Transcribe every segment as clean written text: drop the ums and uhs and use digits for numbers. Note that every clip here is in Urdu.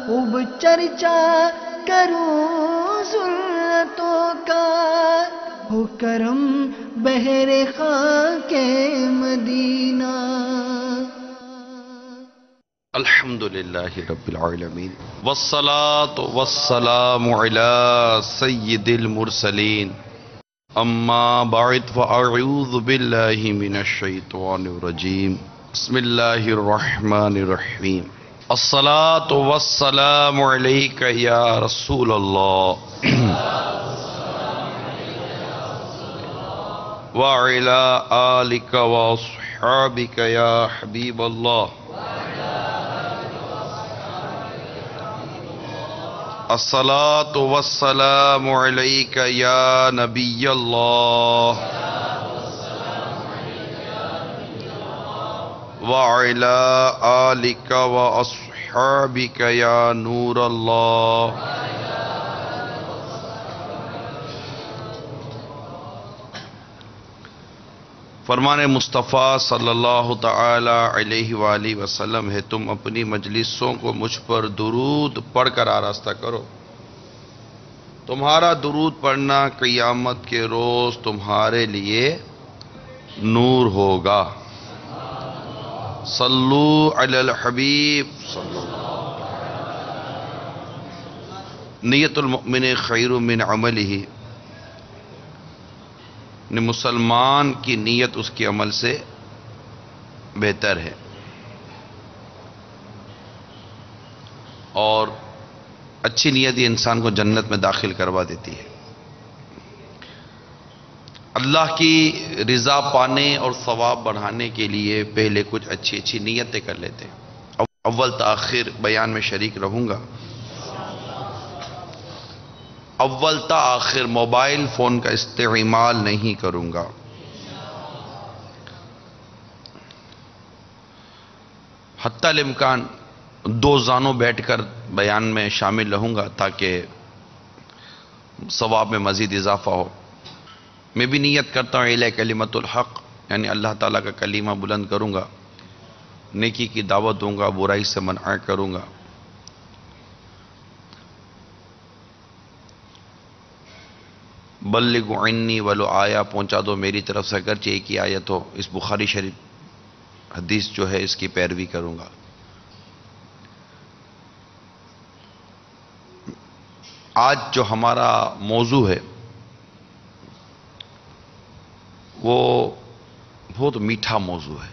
خوب چرچا کروں ذلتوں کا، ہو کرم بہر خاک مدینہ۔ الحمدللہ رب العالمین، والصلاة والسلام علی سید المرسلین، اما بعد فاعوذ باللہ من الشیطان الرجیم، بسم اللہ الرحمن الرحیم۔ الصلاة والسلام علیک یا رسول اللہ وعلی آلک واصحابک یا حبیب اللہ۔ الصلاة والسلام علیک یا نبی اللہ وعلی آلک واصحابک یا نور اللہ۔ فرمان مصطفیٰ صلی اللہ تعالی علیہ وآلہ وسلم ہے، تم اپنی مجلسوں کو مجھ پر درود پڑھ کر آراستہ کرو، تمہارا درود پڑھنا قیامت کے روز تمہارے لیے نور ہوگا۔ صلو علی الحبیب صلی اللہ۔ نیت المؤمن خیر من عملہ، مسلمان کی نیت اس کے عمل سے بہتر ہے، اور اچھی نیت ہی انسان کو جنت میں داخل کروا دیتی ہے۔ اللہ کی رضا پانے اور ثواب بڑھانے کے لیے پہلے کچھ اچھی اچھی نیتیں کر لیتے ہیں۔ اول تاخیر بیان میں شریک رہوں گا، اول تا آخر موبائل فون کا استعمال نہیں کروں گا۔ حتی الامکان دو زانوں بیٹھ کر بیان میں شامل رہوں گا تاکہ ثواب میں مزید اضافہ ہو۔ میں بھی نیت کرتا ہوں اعلی کلمت الحق، یعنی اللہ تعالیٰ کا کلمہ بلند کروں گا، نیکی کی دعوت دوں گا، برائی سے منع کروں گا۔ بلغ عنی ولو آیا، پہنچا دو میری طرف سے اگرچہ ایک ہی آیت ہو۔ اس بخاری شریف حدیث جو ہے اس کی پیروی کروں گا۔ آج جو ہمارا موضوع ہے وہ بہت میٹھا موضوع ہے۔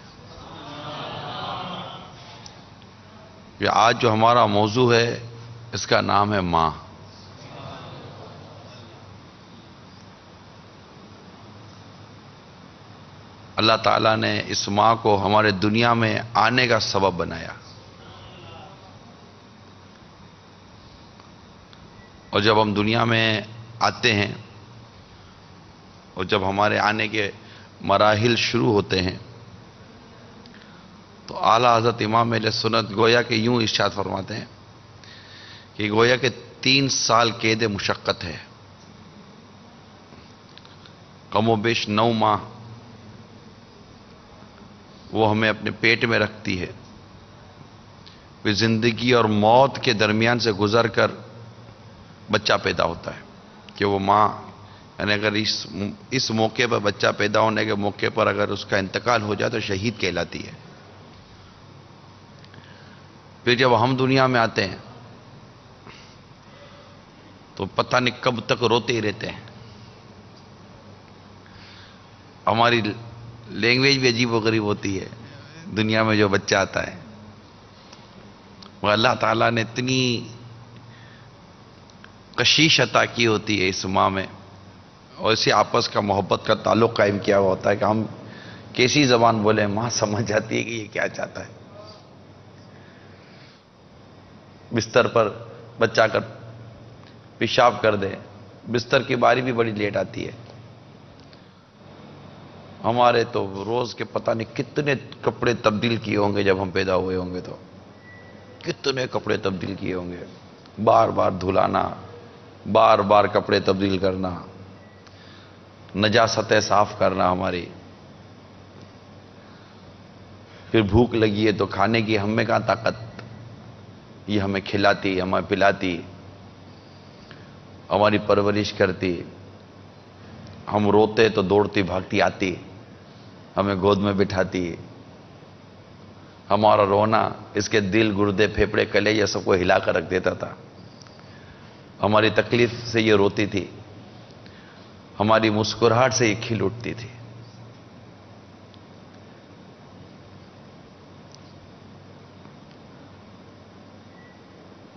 یہ آج جو ہمارا موضوع ہے اس کا نام ہے ماں۔ اللہ تعالیٰ نے اس ماں کو ہمارے دنیا میں آنے کا سبب بنایا، اور جب ہم دنیا میں آتے ہیں اور جب ہمارے آنے کے مراحل شروع ہوتے ہیں تو اعلیٰ حضرت امام اہل سنت گویا کہ یوں ارشاد فرماتے ہیں کہ گویا کہ 3 سال قید مشقت ہے، کم و بیش 9 ماہ وہ ہمیں اپنے پیٹ میں رکھتی ہے، پھر زندگی اور موت کے درمیان سے گزر کر بچہ پیدا ہوتا ہے کہ وہ ماں، یعنی اگر اس موقع پر بچہ پیدا ہونے کے موقع پر اگر اس کا انتقال ہو جائے تو شہید کہلاتی ہے۔ پھر جب ہم دنیا میں آتے ہیں تو پتہ نہیں کب تک روتے ہی رہتے ہیں، ہماری لینگویج بھی عجیب و غریب ہوتی ہے۔ دنیا میں جو بچہ آتا ہے وہ اللہ تعالیٰ نے اتنی کشش عطا کی ہوتی ہے اس ماں میں، اور اسی آپس کا محبت کا تعلق قائم کیا ہوا ہوتا ہے کہ ہم کیسی زبان بولیں ماں سمجھ جاتی ہے کہ یہ کیا چاہتا ہے۔ بستر پر بچہ کر پیشاب کر دے، بستر کی باری بھی بڑی لیٹ آتی ہے۔ ہمارے تو روز کے پتہ نہیں کتنے کپڑے تبدیل کیے ہوں گے، جب ہم پیدا ہوئے ہوں گے تو کتنے کپڑے تبدیل کیے ہوں گے، بار بار دھلانا، بار بار کپڑے تبدیل کرنا، نجاستیں صاف کرنا ہماری۔ پھر بھوک لگی ہے تو کھانے کی ہم میں کہاں طاقت، یہ ہمیں کھلاتی، ہمیں پلاتی، ہماری پرورش کرتی، ہم روتے تو دوڑتی بھاگتی آتی، ہمیں گود میں بٹھاتی، ہمارا رونا اس کے دل، گردے، پھیپڑے، کلیجے سب کو ہلا کر رکھ دیتا تھا۔ ہماری تکلیف سے یہ روتی تھی، ہماری مسکراہٹ سے یہ کھل اٹھتی تھی۔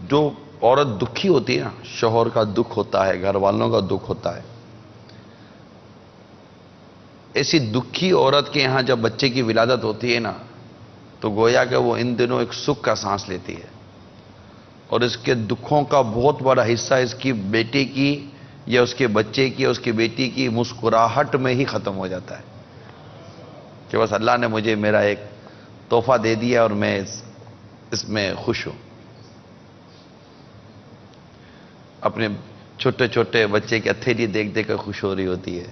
جو عورت دکھی ہوتی ہے نا، شوہر کا دکھ ہوتا ہے، گھر والوں کا دکھ ہوتا ہے، ایسی دکھی عورت کے یہاں جب بچے کی ولادت ہوتی ہے نا، تو گویا کہ وہ ان دنوں ایک سکھ کا سانس لیتی ہے، اور اس کے دکھوں کا بہت بڑا حصہ اس کی بیٹی کی یا اس کے بچے کی یا اس کی بیٹی کی مسکراہٹ میں ہی ختم ہو جاتا ہے، کہ بس اللہ نے مجھے میرا ایک تحفہ دے دیا اور میں اس میں خوش ہوں۔ اپنے چھوٹے چھوٹے بچے کے ہتھیلی دیکھ دیکھ کر خوش ہو رہی ہوتی ہے،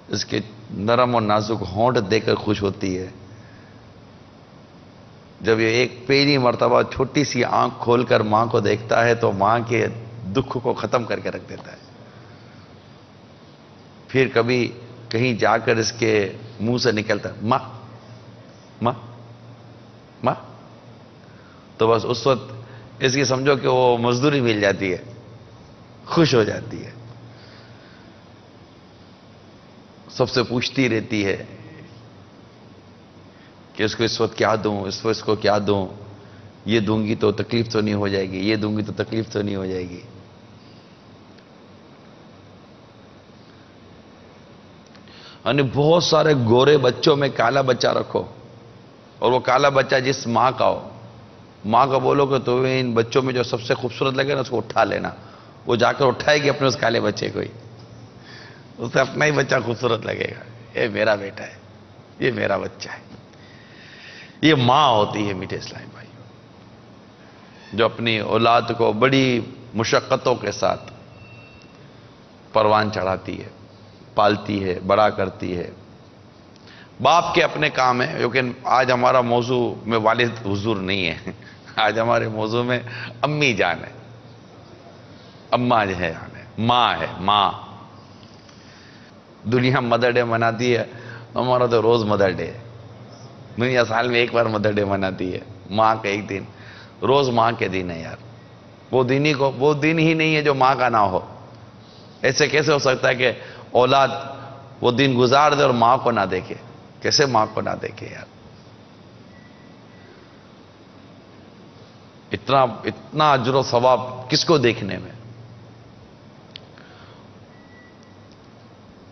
اس کے نرم اور نازک ہونٹ دیکھ کر خوش ہوتی ہے۔ جب یہ ایک پہلی مرتبہ چھوٹی سی آنکھ کھول کر ماں کو دیکھتا ہے تو ماں کے دکھ کو ختم کر کے رکھ دیتا ہے۔ پھر کبھی کہیں جا کر اس کے منہ سے نکلتا ہے ماں ماں ماں، تو بس اس وقت اس کی سمجھو کہ وہ مزدوری مل جاتی ہے، خوش ہو جاتی ہے، سب سے پوچھتی رہتی ہے کہ اس کو اس وقت کیا دوں، اس کو کیا دوں، یہ دوں گی تو تکلیف تو نہیں ہو جائے گی، یہ دوں گی تو تکلیف تو نہیں ہو جائے گی۔ یعنی بہت سارے گورے بچوں میں کالا بچہ رکھو، اور وہ کالا بچہ جس ماں کا ہو، ماں کا بولو کہ تو ان بچوں میں جو سب سے خوبصورت لگے نا اس کو اٹھا لینا، وہ جا کر اٹھائے گی اپنے اس کالے بچے کو ہی، اسے اپنا ہی بچہ خوبصورت لگے گا، یہ میرا بیٹا ہے، یہ میرا بچہ ہے۔ یہ ماں ہوتی ہے میٹھے اسلامی بھائی، جو اپنی اولاد کو بڑی مشقتوں کے ساتھ پروان چڑھاتی ہے، پالتی ہے، بڑا کرتی ہے۔ باپ کے اپنے کام ہیں، لیکن آج ہمارا موضوع میں والد حضور نہیں ہے، آج ہمارے موضوع میں امی جان ہے، اماں جو ہے، ماں ہے، ماں۔ دنیا مدر ڈے مناتی ہے، ہمارا تو روز مدر ڈے ہے۔ دنیا سال میں ایک بار مدر ڈے مناتی ہے، ماں کا ایک دن، روز ماں کے دن ہے یار۔ وہ دن ہی نہیں ہے جو ماں کا نہ ہو۔ ایسے کیسے ہو سکتا ہے کہ اولاد وہ دن گزار دے اور ماں کو نہ دیکھے؟ کیسے ماں کو نہ دیکھے یار؟ اتنا اجر و ثواب کس کو دیکھنے میں؟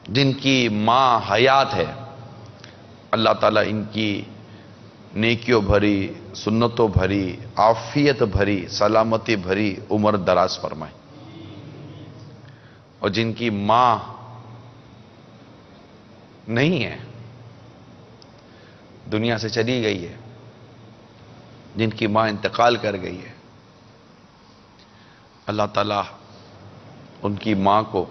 جن کی ماں حیات ہے، اللہ تعالیٰ ان کی نیکیوں بھری، سنتوں بھری، عافیت بھری، سلامتی بھری عمر دراز فرمائے، اور جن کی ماں نہیں ہے، دنیا سے چلی گئی ہے، جن کی ماں انتقال کر گئی ہے، اللہ تعالیٰ ان کی ماں کو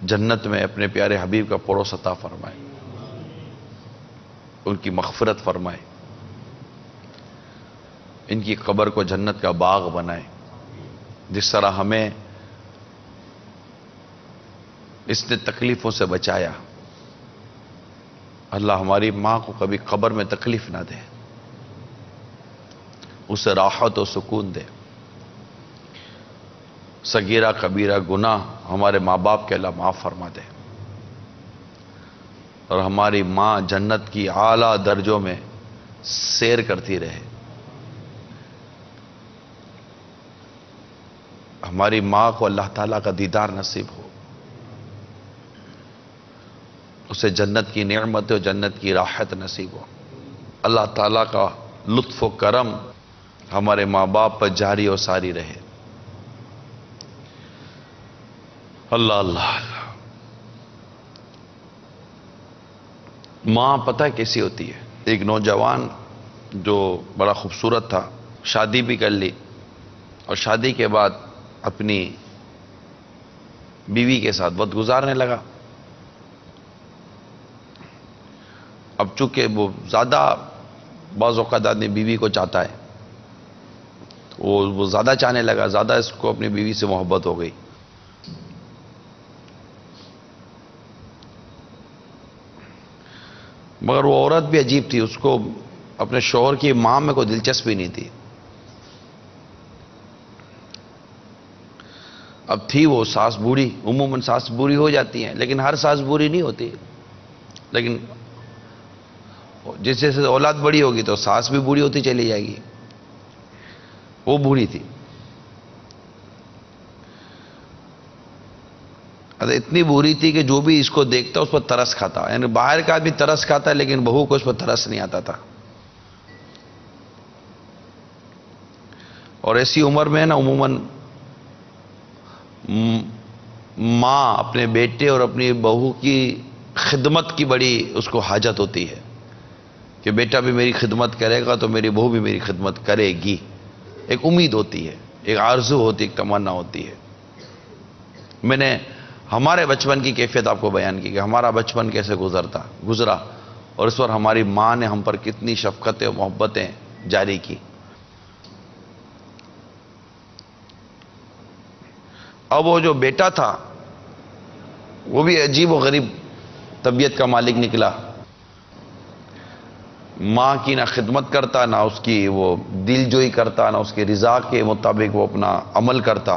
جنت میں اپنے پیارے حبیب کا پڑوس عطا فرمائے، ان کی مغفرت فرمائے، ان کی قبر کو جنت کا باغ بنائے۔ جس طرح ہمیں اس نے تکلیفوں سے بچایا، اللہ ہماری ماں کو کبھی قبر میں تکلیف نہ دے، اسے راحت و سکون دے۔ صغیرہ کبیرہ گناہ ہمارے ماں باپ کے اللہ معاف فرما دے، اور ہماری ماں جنت کی اعلیٰ درجوں میں سیر کرتی رہے۔ ہماری ماں کو اللہ تعالیٰ کا دیدار نصیب ہو، اسے جنت کی نعمت و جنت کی راحت نصیب ہو۔ اللہ تعالیٰ کا لطف و کرم ہمارے ماں باپ پر جاری و ساری رہے۔ اللہ اللہ اللہ۔ ماں پتہ کیسی ہوتی ہے؟ ایک نوجوان جو بڑا خوبصورت تھا، شادی بھی کر لی، اور شادی کے بعد اپنی بیوی کے ساتھ وقت گزارنے لگا۔ اب چونکہ وہ زیادہ بعض اوقات آدمی بیوی کو چاہتا ہے، وہ زیادہ چاہنے لگا، زیادہ اس کو اپنی بیوی سے محبت ہو گئی. مگر وہ عورت بھی عجیب تھی، اس کو اپنے شوہر کی ماں میں کوئی دلچسپی نہیں تھی. اب تھی وہ ساس بوڑھی، عموماً ساس بوڑھی ہو جاتی ہیں، لیکن ہر ساس بوڑھی نہیں ہوتی. لیکن جس جیسے اولاد بڑی ہوگی تو ساس بھی بوڑھی ہوتی چلی جائے گی. وہ بوڑھی تھی، اتنی بری تھی کہ جو بھی اس کو دیکھتا اس پر ترس کھاتا. یعنی باہر کا آدمی ترس کھاتا ہے لیکن بہو کو اس پر ترس نہیں آتا تھا. اور ایسی عمر میں نا عموماً ماں اپنے بیٹے اور اپنی بہو کی خدمت کی بڑی اس کو حاجت ہوتی ہے کہ بیٹا بھی میری خدمت کرے گا تو میری بہو بھی میری خدمت کرے گی. ایک امید ہوتی ہے، ایک آرزو ہوتی ہے، ایک تمنا ہوتی ہے. میں نے ہمارے بچپن کی کیفیت آپ کو بیان کی کہ ہمارا بچپن کیسے گزرا اور اس پر ہماری ماں نے ہم پر کتنی شفقتیں اور محبتیں جاری کی. اب وہ جو بیٹا تھا وہ بھی عجیب و غریب طبیعت کا مالک نکلا. ماں کی نہ خدمت کرتا، نہ اس کی وہ دل جوئی کرتا، نہ اس کی رضا کے مطابق وہ اپنا عمل کرتا.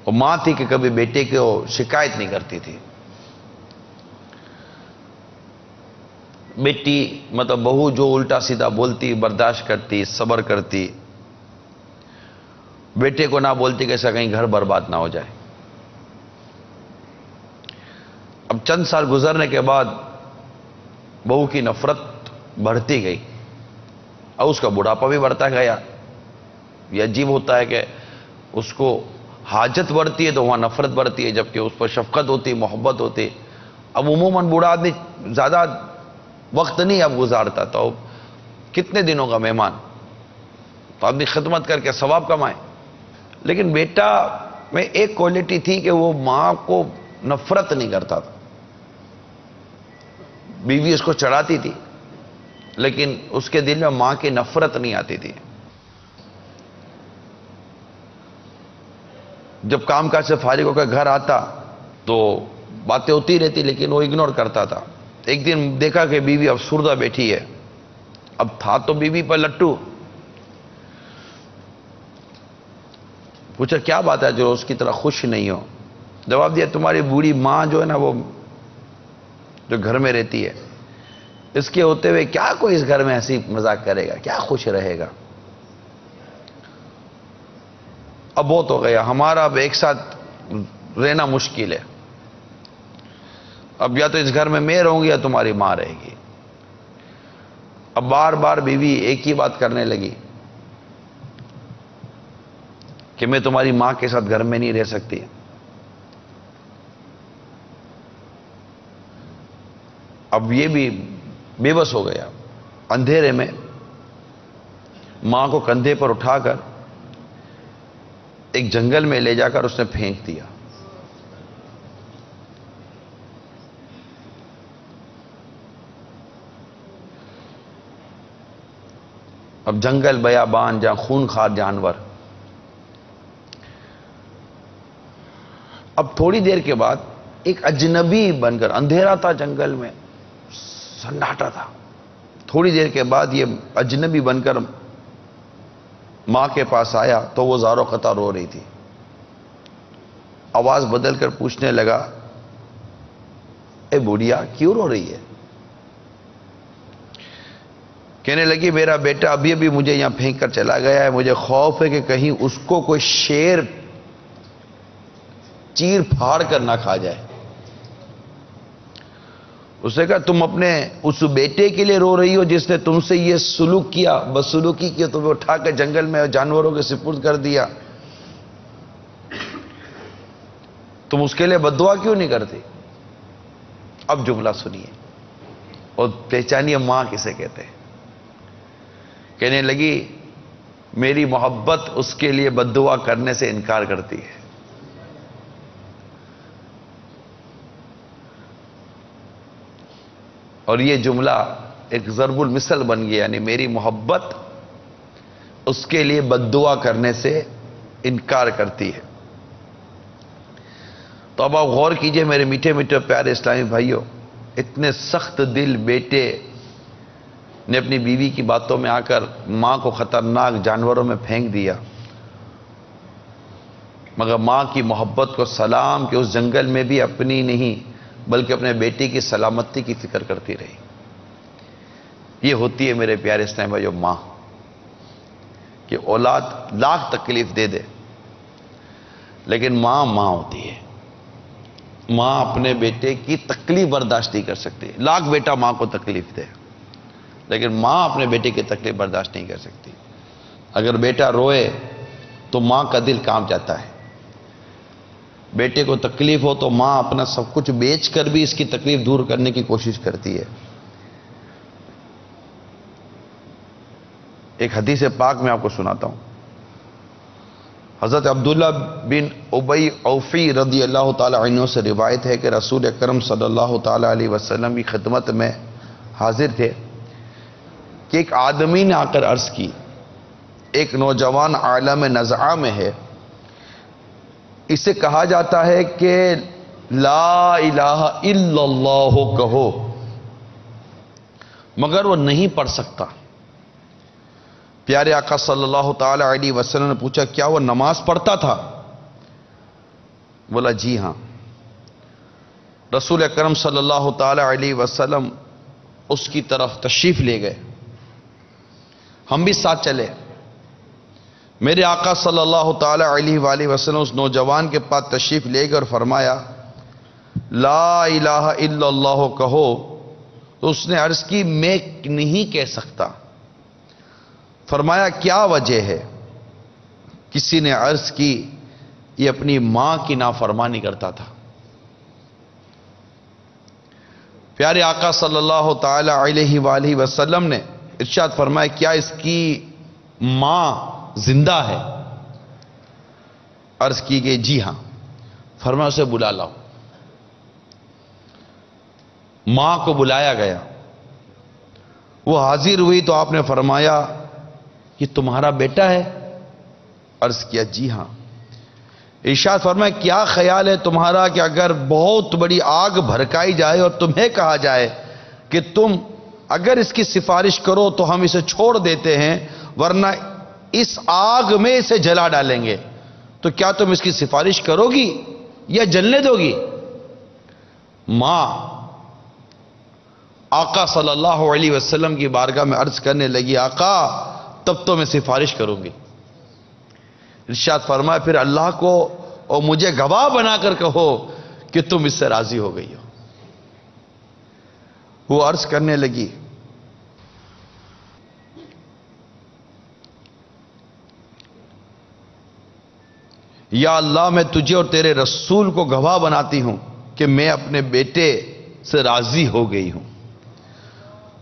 اور ماں تھی کہ کبھی بیٹے کو شکایت نہیں کرتی تھی. بیٹی مطلب بہو جو الٹا سیدھا بولتی برداشت کرتی، صبر کرتی. بیٹے کو نہ بولتی کہ ایسا کہیں گھر برباد نہ ہو جائے. اب چند سال گزرنے کے بعد بہو کی نفرت بڑھتی گئی. اب اس کا بڑھاپا بھی بڑھتا گیا. یہ عجیب ہوتا ہے کہ اس کو حاجت بڑھتی ہے تو وہاں نفرت بڑھتی ہے، جبکہ اس پر شفقت ہوتی، محبت ہوتی. اب عموماً بوڑھا آدمی زیادہ وقت نہیں اب گزارتا، تو کتنے دنوں کا مہمان، تو آدمی خدمت کر کے ثواب کمائے. لیکن بیٹا میں ایک کوالٹی تھی کہ وہ ماں کو نفرت نہیں کرتا تھا. بیوی اس کو چڑھاتی تھی لیکن اس کے دل میں ماں کی نفرت نہیں آتی تھی. جب کام کاج سے فارغ ہو کر گھر آتا تو باتیں ہوتی رہتی لیکن وہ اگنور کرتا تھا. ایک دن دیکھا کہ بیوی افسردہ بیٹھی ہے. اب تھا تو بیوی پر لٹو. پوچھا کیا بات ہے جو اس کی طرح خوش نہیں ہو؟ جواب دیا تمہاری بوڑھی ماں جو ہے نا، وہ جو گھر میں رہتی ہے، اس کے ہوتے ہوئے کیا کوئی اس گھر میں ہنسی مذاق کرے گا، کیا خوش رہے گا؟ اب بہت ہو گیا، ہمارا اب ایک ساتھ رہنا مشکل ہے. اب یا تو اس گھر میں رہوں گی یا تمہاری ماں رہے گی. اب بار بار بیوی ایک ہی بات کرنے لگی کہ میں تمہاری ماں کے ساتھ گھر میں نہیں رہ سکتی. اب یہ بھی بے بس ہو گیا. اندھیرے میں ماں کو کندھے پر اٹھا کر ایک جنگل میں لے جا کر اس نے پھینک دیا. اب جنگل بیابان جہاں خونخوار جانور. اب تھوڑی دیر کے بعد ایک اجنبی بن کر، اندھیرا تھا جنگل میں، سناٹا تھا، تھوڑی دیر کے بعد یہ اجنبی بن کر ماں کے پاس آیا تو وہ زارو قطع رو رہی تھی. آواز بدل کر پوچھنے لگا اے بوڑھیا کیوں رو رہی ہے؟ کہنے لگی میرا بیٹا ابھی ابھی مجھے یہاں پھینک کر چلا گیا ہے، مجھے خوف ہے کہ کہیں اس کو کوئی شیر چیر پھاڑ کر نہ کھا جائے. اس نے کہا تم اپنے اس بیٹے کے لیے رو رہی ہو جس نے تم سے یہ سلوک کیا، بدسلوکی کی، تمہیں اٹھا کے جنگل میں جانوروں کے سپرد کر دیا، تم اس کے لیے بد دعا کیوں نہیں کرتی؟ اب جملہ سنیے اور پہچانیے ماں کسے کہتے ہیں. کہنے لگی میری محبت اس کے لیے بد دعا کرنے سے انکار کرتی ہے. اور یہ جملہ ایک ضرب المثل بن گیا، یعنی میری محبت اس کے لیے بد دعا کرنے سے انکار کرتی ہے۔ تو اب آپ غور کیجئے میرے میٹھے میٹھے پیارے اسلامی بھائیوں، اتنے سخت دل بیٹے نے اپنی بیوی کی باتوں میں آ کر ماں کو خطرناک جانوروں میں پھینک دیا، مگر ماں کی محبت کو سلام کہ اس جنگل میں بھی اپنی نہیں بلکہ اپنے بیٹی کی سلامتی کی فکر کرتی رہی۔ یہ ہوتی ہے میرے پیارے اسلامی بھائیوں ماں، کہ اولاد لاکھ تکلیف دے دے لیکن ماں ماں ہوتی ہے۔ ماں اپنے بیٹے کی تکلیف برداشت نہیں کر سکتی، لاکھ بیٹا ماں کو تکلیف دے لیکن ماں اپنے بیٹے کی تکلیف برداشت نہیں کر سکتی۔ اگر بیٹا روئے تو ماں کا دل کانپ جاتا ہے، بیٹے کو تکلیف ہو تو ماں اپنا سب کچھ بیچ کر بھی اس کی تکلیف دور کرنے کی کوشش کرتی ہے۔ ایک حدیث پاک میں آپ کو سناتا ہوں۔ حضرت عبداللہ بن ابی اوفی رضی اللہ تعالی عنہ سے روایت ہے کہ رسول اکرم صلی اللہ تعالی علیہ وسلم کی خدمت میں حاضر تھے کہ ایک آدمی نے آ کر عرض کی، ایک نوجوان عالم نزعہ میں ہے، اسے کہا جاتا ہے کہ لا الہ الا اللہ کہو، مگر وہ نہیں پڑھ سکتا۔ پیارے آقا صلی اللہ تعالی علیہ وسلم نے پوچھا کیا وہ نماز پڑھتا تھا؟ بولا جی ہاں۔ رسول اکرم صلی اللہ تعالی علیہ وسلم اس کی طرف تشریف لے گئے، ہم بھی ساتھ چلے۔ میرے آقا صلی اللہ تعالی علیہ وآلہ وسلم اس نوجوان کے پاس تشریف لے گئے اور فرمایا لا الہ الا اللہ کہو، تو اس نے عرض کی میں نہیں کہہ سکتا۔ فرمایا کیا وجہ ہے؟ کسی نے عرض کی یہ اپنی ماں کی نافرمانی کرتا تھا۔ پیارے آقا صلی اللہ تعالی علیہ وآلہ وسلم نے ارشاد فرمایا کیا اس کی ماں زندہ ہے؟ عرض کی گئی جی ہاں۔ فرمایا اسے بلا لاؤ۔ ماں کو بلایا گیا، وہ حاضر ہوئی تو آپ نے فرمایا یہ تمہارا بیٹا ہے؟ عرض کیا جی ہاں۔ ارشاد فرمایا کیا خیال ہے تمہارا کہ اگر بہت بڑی آگ بھڑکائی جائے اور تمہیں کہا جائے کہ تم اگر اس کی سفارش کرو تو ہم اسے چھوڑ دیتے ہیں ورنہ اس آگ میں اسے جلا ڈالیں گے، تو کیا تم اس کی سفارش کرو گی یا جلنے دو گی؟ ماں آقا صلی اللہ علیہ وسلم کی بارگاہ میں عرض کرنے لگی آقا تب تو میں سفارش کروں گی۔ ارشاد فرمایا پھر اللہ کو اور مجھے گواہ بنا کر کہو کہ تم اس سے راضی ہو گئی ہو۔ وہ عرض کرنے لگی یا اللہ میں تجھے اور تیرے رسول کو گواہ بناتی ہوں کہ میں اپنے بیٹے سے راضی ہو گئی ہوں۔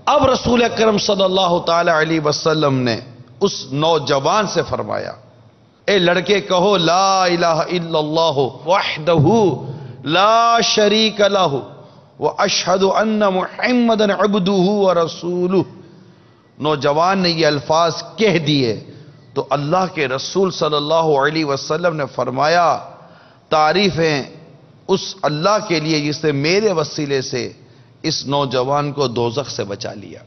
اب رسول اکرم صلی اللہ تعالی علیہ وسلم نے اس نوجوان سے فرمایا اے لڑکے کہو لا الہ الا اللہ وحدہ لا شریک لہ واشہد ان محمدا عبدہ ورسولہ۔ نوجوان نے یہ الفاظ کہہ دیے تو اللہ کے رسول صلی اللہ علیہ وسلم نے فرمایا تعریفیں اس اللہ کے لیے جس نے میرے وسیلے سے اس نوجوان کو دوزخ سے بچا لیا۔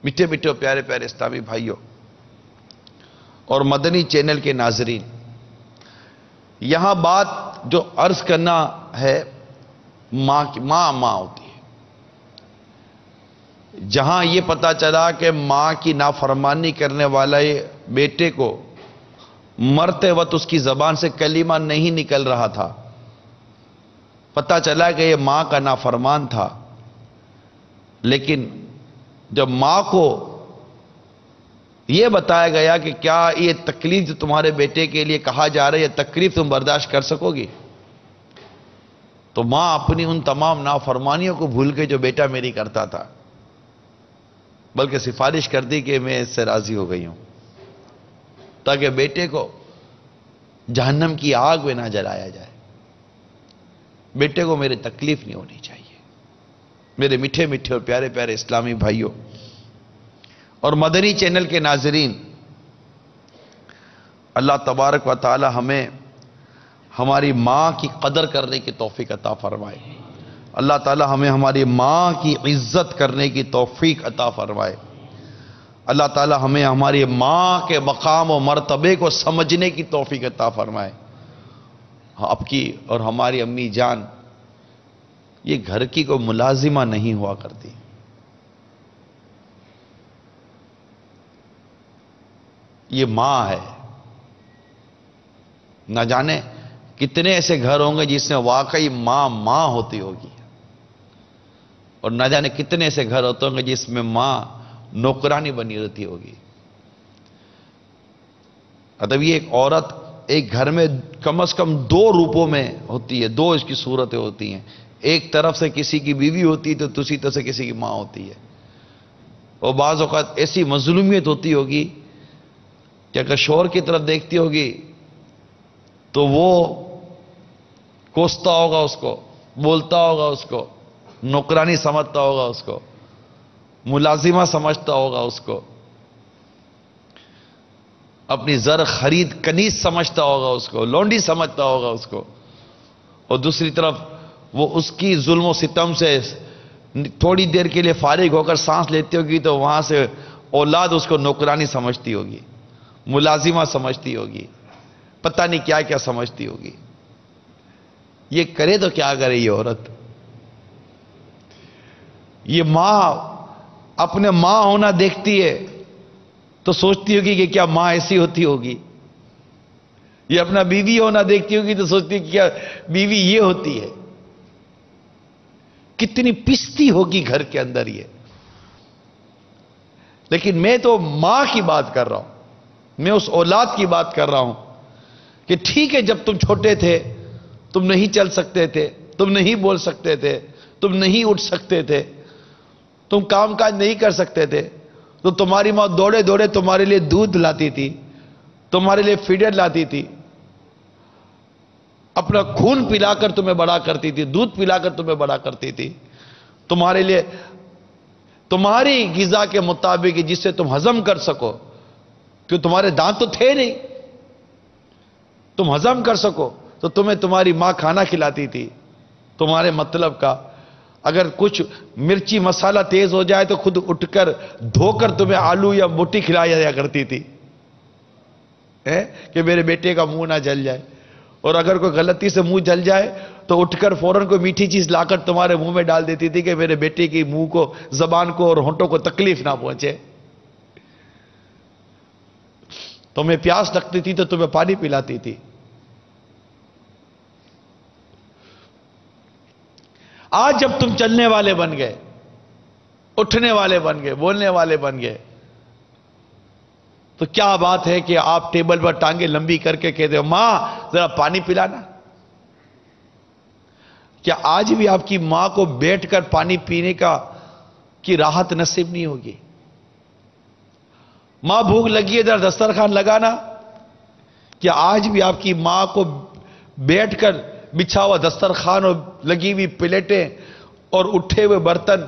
میٹھے میٹھے پیارے پیارے اسلامی بھائیوں اور مدنی چینل کے ناظرین، یہاں بات جو عرض کرنا ہے ماں کی، ماں ہوتی ہے۔ جہاں یہ پتا چلا کہ ماں کی نافرمانی کرنے والا بیٹے کو مرتے وقت اس کی زبان سے کلمہ نہیں نکل رہا تھا، پتا چلا کہ یہ ماں کا نافرمان تھا، لیکن جب ماں کو یہ بتایا گیا کہ کیا یہ تکلیف جو تمہارے بیٹے کے لیے کہا جا رہا ہے یہ تکلیف تم برداشت کر سکو گی، تو ماں اپنی ان تمام نافرمانیوں کو بھول کے جو بیٹا میری کرتا تھا بلکہ سفارش کر دی کہ میں اس سے راضی ہو گئی ہوں تاکہ بیٹے کو جہنم کی آگ میں نہ جلایا جائے، بیٹے کو میرے تکلیف نہیں ہونی چاہیے۔ میرے میٹھے میٹھے اور پیارے پیارے اسلامی بھائیوں اور مدنی چینل کے ناظرین، اللہ تبارک و تعالی ہمیں ہماری ماں کی قدر کرنے کی توفیق عطا فرمائے. اللہ تعالی ہمیں ہماری ماں کی عزت کرنے کی توفیق عطا فرمائے. اللہ تعالی ہمیں ہماری ماں کے مقام و مرتبے کو سمجھنے کی توفیق عطا فرمائے. آپ کی اور ہماری امی جان یہ گھر کی کوئی ملازمہ نہیں ہوا کرتی. یہ ماں ہے. نہ جانے کتنے ایسے گھر ہوں گے جس میں واقعی ماں ہوتی ہوگی، اور نہ جانے کتنے ایسے گھر ہوتے ہوں گے جس میں ماں نوکرانی بنی رہتی ہوگی. مطلب یہ ایک عورت ایک گھر میں کم از کم دو روپوں میں ہوتی ہے، دو اس کی صورتیں ہوتی ہیں. ایک طرف سے کسی کی بیوی ہوتی ہے تو دوسری طرف سے کسی کی ماں ہوتی ہے. اور بعض اوقات ایسی مظلومیت ہوتی ہوگی کہ اگر شوہر کی طرف دیکھتی ہوگی تو وہ کوستا ہوگا اس کو، بولتا ہوگا اس کو، نوکرانی سمجھتا ہوگا اس کو، ملازمہ سمجھتا ہوگا اس کو، اپنی زر خرید کنیز سمجھتا ہوگا اس کو، لونڈی سمجھتا ہوگا اس کو. اور دوسری طرف وہ اس کی ظلم و ستم سے تھوڑی دیر کے لیے فارغ ہو کر سانس لیتی ہوگی تو وہاں سے اولاد اس کو نوکرانی سمجھتی ہوگی، ملازمہ سمجھتی ہوگی، پتہ نہیں کیا کیا سمجھتی ہوگی. یہ کرے تو کیا کرے یہ عورت؟ یہ ماں اپنے ماں ہونا دیکھتی ہے تو سوچتی ہوگی کہ کیا ماں ایسی ہوتی ہوگی. یہ اپنا بیوی ہونا دیکھتی ہوگی تو سوچتی ہے کہ کیا بیوی یہ ہوتی ہے. کتنی پستی ہوگی گھر کے اندر یہ. لیکن میں تو ماں کی بات کر رہا ہوں، میں اس اولاد کی بات کر رہا ہوں کہ ٹھیک ہے جب تم چھوٹے تھے، تم نہیں چل سکتے تھے، تم نہیں بول سکتے تھے، تم نہیں اٹھ سکتے تھے، تم کام کاج نہیں کر سکتے تھے، تو تمہاری ماں دوڑے دوڑے تمہارے لیے دودھ لاتی تھی، تمہارے لیے فیڈر لاتی تھی، اپنا خون پلا کر تمہیں بڑا کرتی تھی، دودھ پلا کر تمہیں بڑا کرتی تھی، تمہارے لیے تمہاری غذا کے مطابق جس سے تم ہضم کر سکو، کہ تمہارے دانت تو تھے نہیں، تم ہضم کر سکو تو تمہیں تمہاری ماں کھانا کھلاتی تھی تمہارے مطلب کا. اگر کچھ مرچی مسالہ تیز ہو جائے تو خود اٹھ کر دھو کر تمہیں آلو یا بوٹی کھلایا جایا کرتی تھی کہ میرے بیٹے کا منہ نہ جل جائے. اور اگر کوئی غلطی سے منہ جل جائے تو اٹھ کر فوراً کوئی میٹھی چیز لا کر تمہارے منہ میں ڈال دیتی تھی کہ میرے بیٹے کی منہ کو، زبان کو اور ہونٹوں کو تکلیف نہ پہنچے. تمہیں پیاس لگتی تھی تو تمہیں پانی پلاتی تھی. آج جب تم چلنے والے بن گئے، اٹھنے والے بن گئے، بولنے والے بن گئے، تو کیا بات ہے کہ آپ ٹیبل پر ٹانگیں لمبی کر کے کہتے ہو ماں ذرا پانی پلانا؟ کیا آج بھی آپ کی ماں کو بیٹھ کر پانی پینے کی راحت نصیب نہیں ہوگی؟ ماں بھوک لگی ہے ذرا دسترخوان لگانا؟ کیا آج بھی آپ کی ماں کو بیٹھ کر بچھا ہوا دسترخوان اور لگی ہوئی پلیٹیں اور اٹھے ہوئے برتن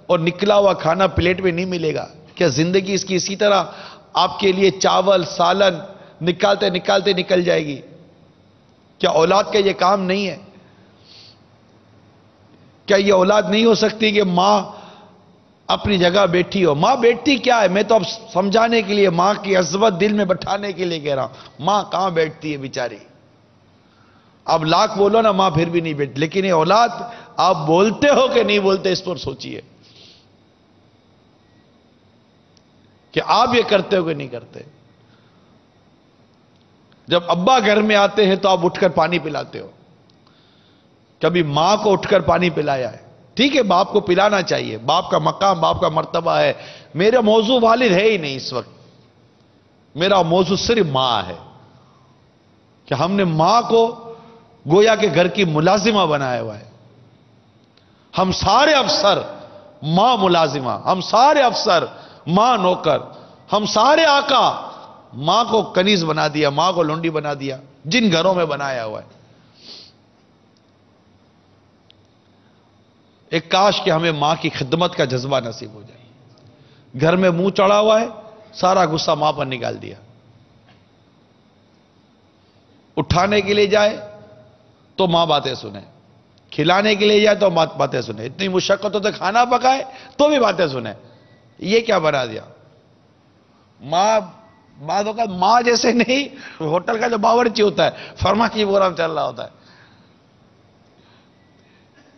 اور نکلا ہوا کھانا پلیٹ میں نہیں ملے گا؟ کیا زندگی اس کی اسی طرح آپ کے لیے چاول سالن نکالتے نکالتے نکل جائے گی؟ کیا اولاد کا یہ کام نہیں ہے؟ کیا یہ اولاد نہیں ہو سکتی کہ ماں اپنی جگہ بیٹھی ہو؟ ماں بیٹھتی کیا ہے؟ میں تو اب سمجھانے کے لیے، ماں کی عظمت دل میں بٹھانے کے لیے کہہ رہا ہوں. ماں کہاں بیٹھتی ہے بیچاری؟ اب لاکھ بولو نا ماں پھر بھی نہیں بیٹھتی. لیکن یہ اولاد آپ بولتے ہو کہ نہیں بولتے اس پر سوچئے کہ آپ یہ کرتے ہو کہ نہیں کرتے. جب ابا گھر میں آتے ہیں تو آپ اٹھ کر پانی پلاتے ہو. کبھی ماں کو اٹھ کر پانی پلایا ہے؟ ٹھیک ہے باپ کو پلانا چاہیے، باپ کا مقام، باپ کا مرتبہ ہے. میرا موضوع والد ہے ہی نہیں اس وقت، میرا موضوع صرف ماں ہے کہ ہم نے ماں کو گویا کہ گھر کی ملازمہ بنایا ہوا ہے. ہم سارے افسر ماں ملازمہ، ہم سارے افسر ماں نوکر، ہم سارے آقا ماں کو کنیز بنا دیا، ماں کو لونڈی بنا دیا جن گھروں میں بنایا ہوا ہے. ایک کاش کہ ہمیں ماں کی خدمت کا جذبہ نصیب ہو جائے. گھر میں منہ چڑھا ہوا ہے، سارا غصہ ماں پر نکال دیا. اٹھانے کے لیے جائے تو ماں باتیں سنے، کھلانے کے لیے جائے تو باتیں سنے، اتنی مشقتوں سے کھانا پکائے تو بھی باتیں سنے. یہ کیا بنا دیا؟ ماں بعد اوقات ماں جیسے نہیں، ہوٹل کا جو باورچی ہوتا ہے فرما کی پروگرام چل رہا ہوتا ہے.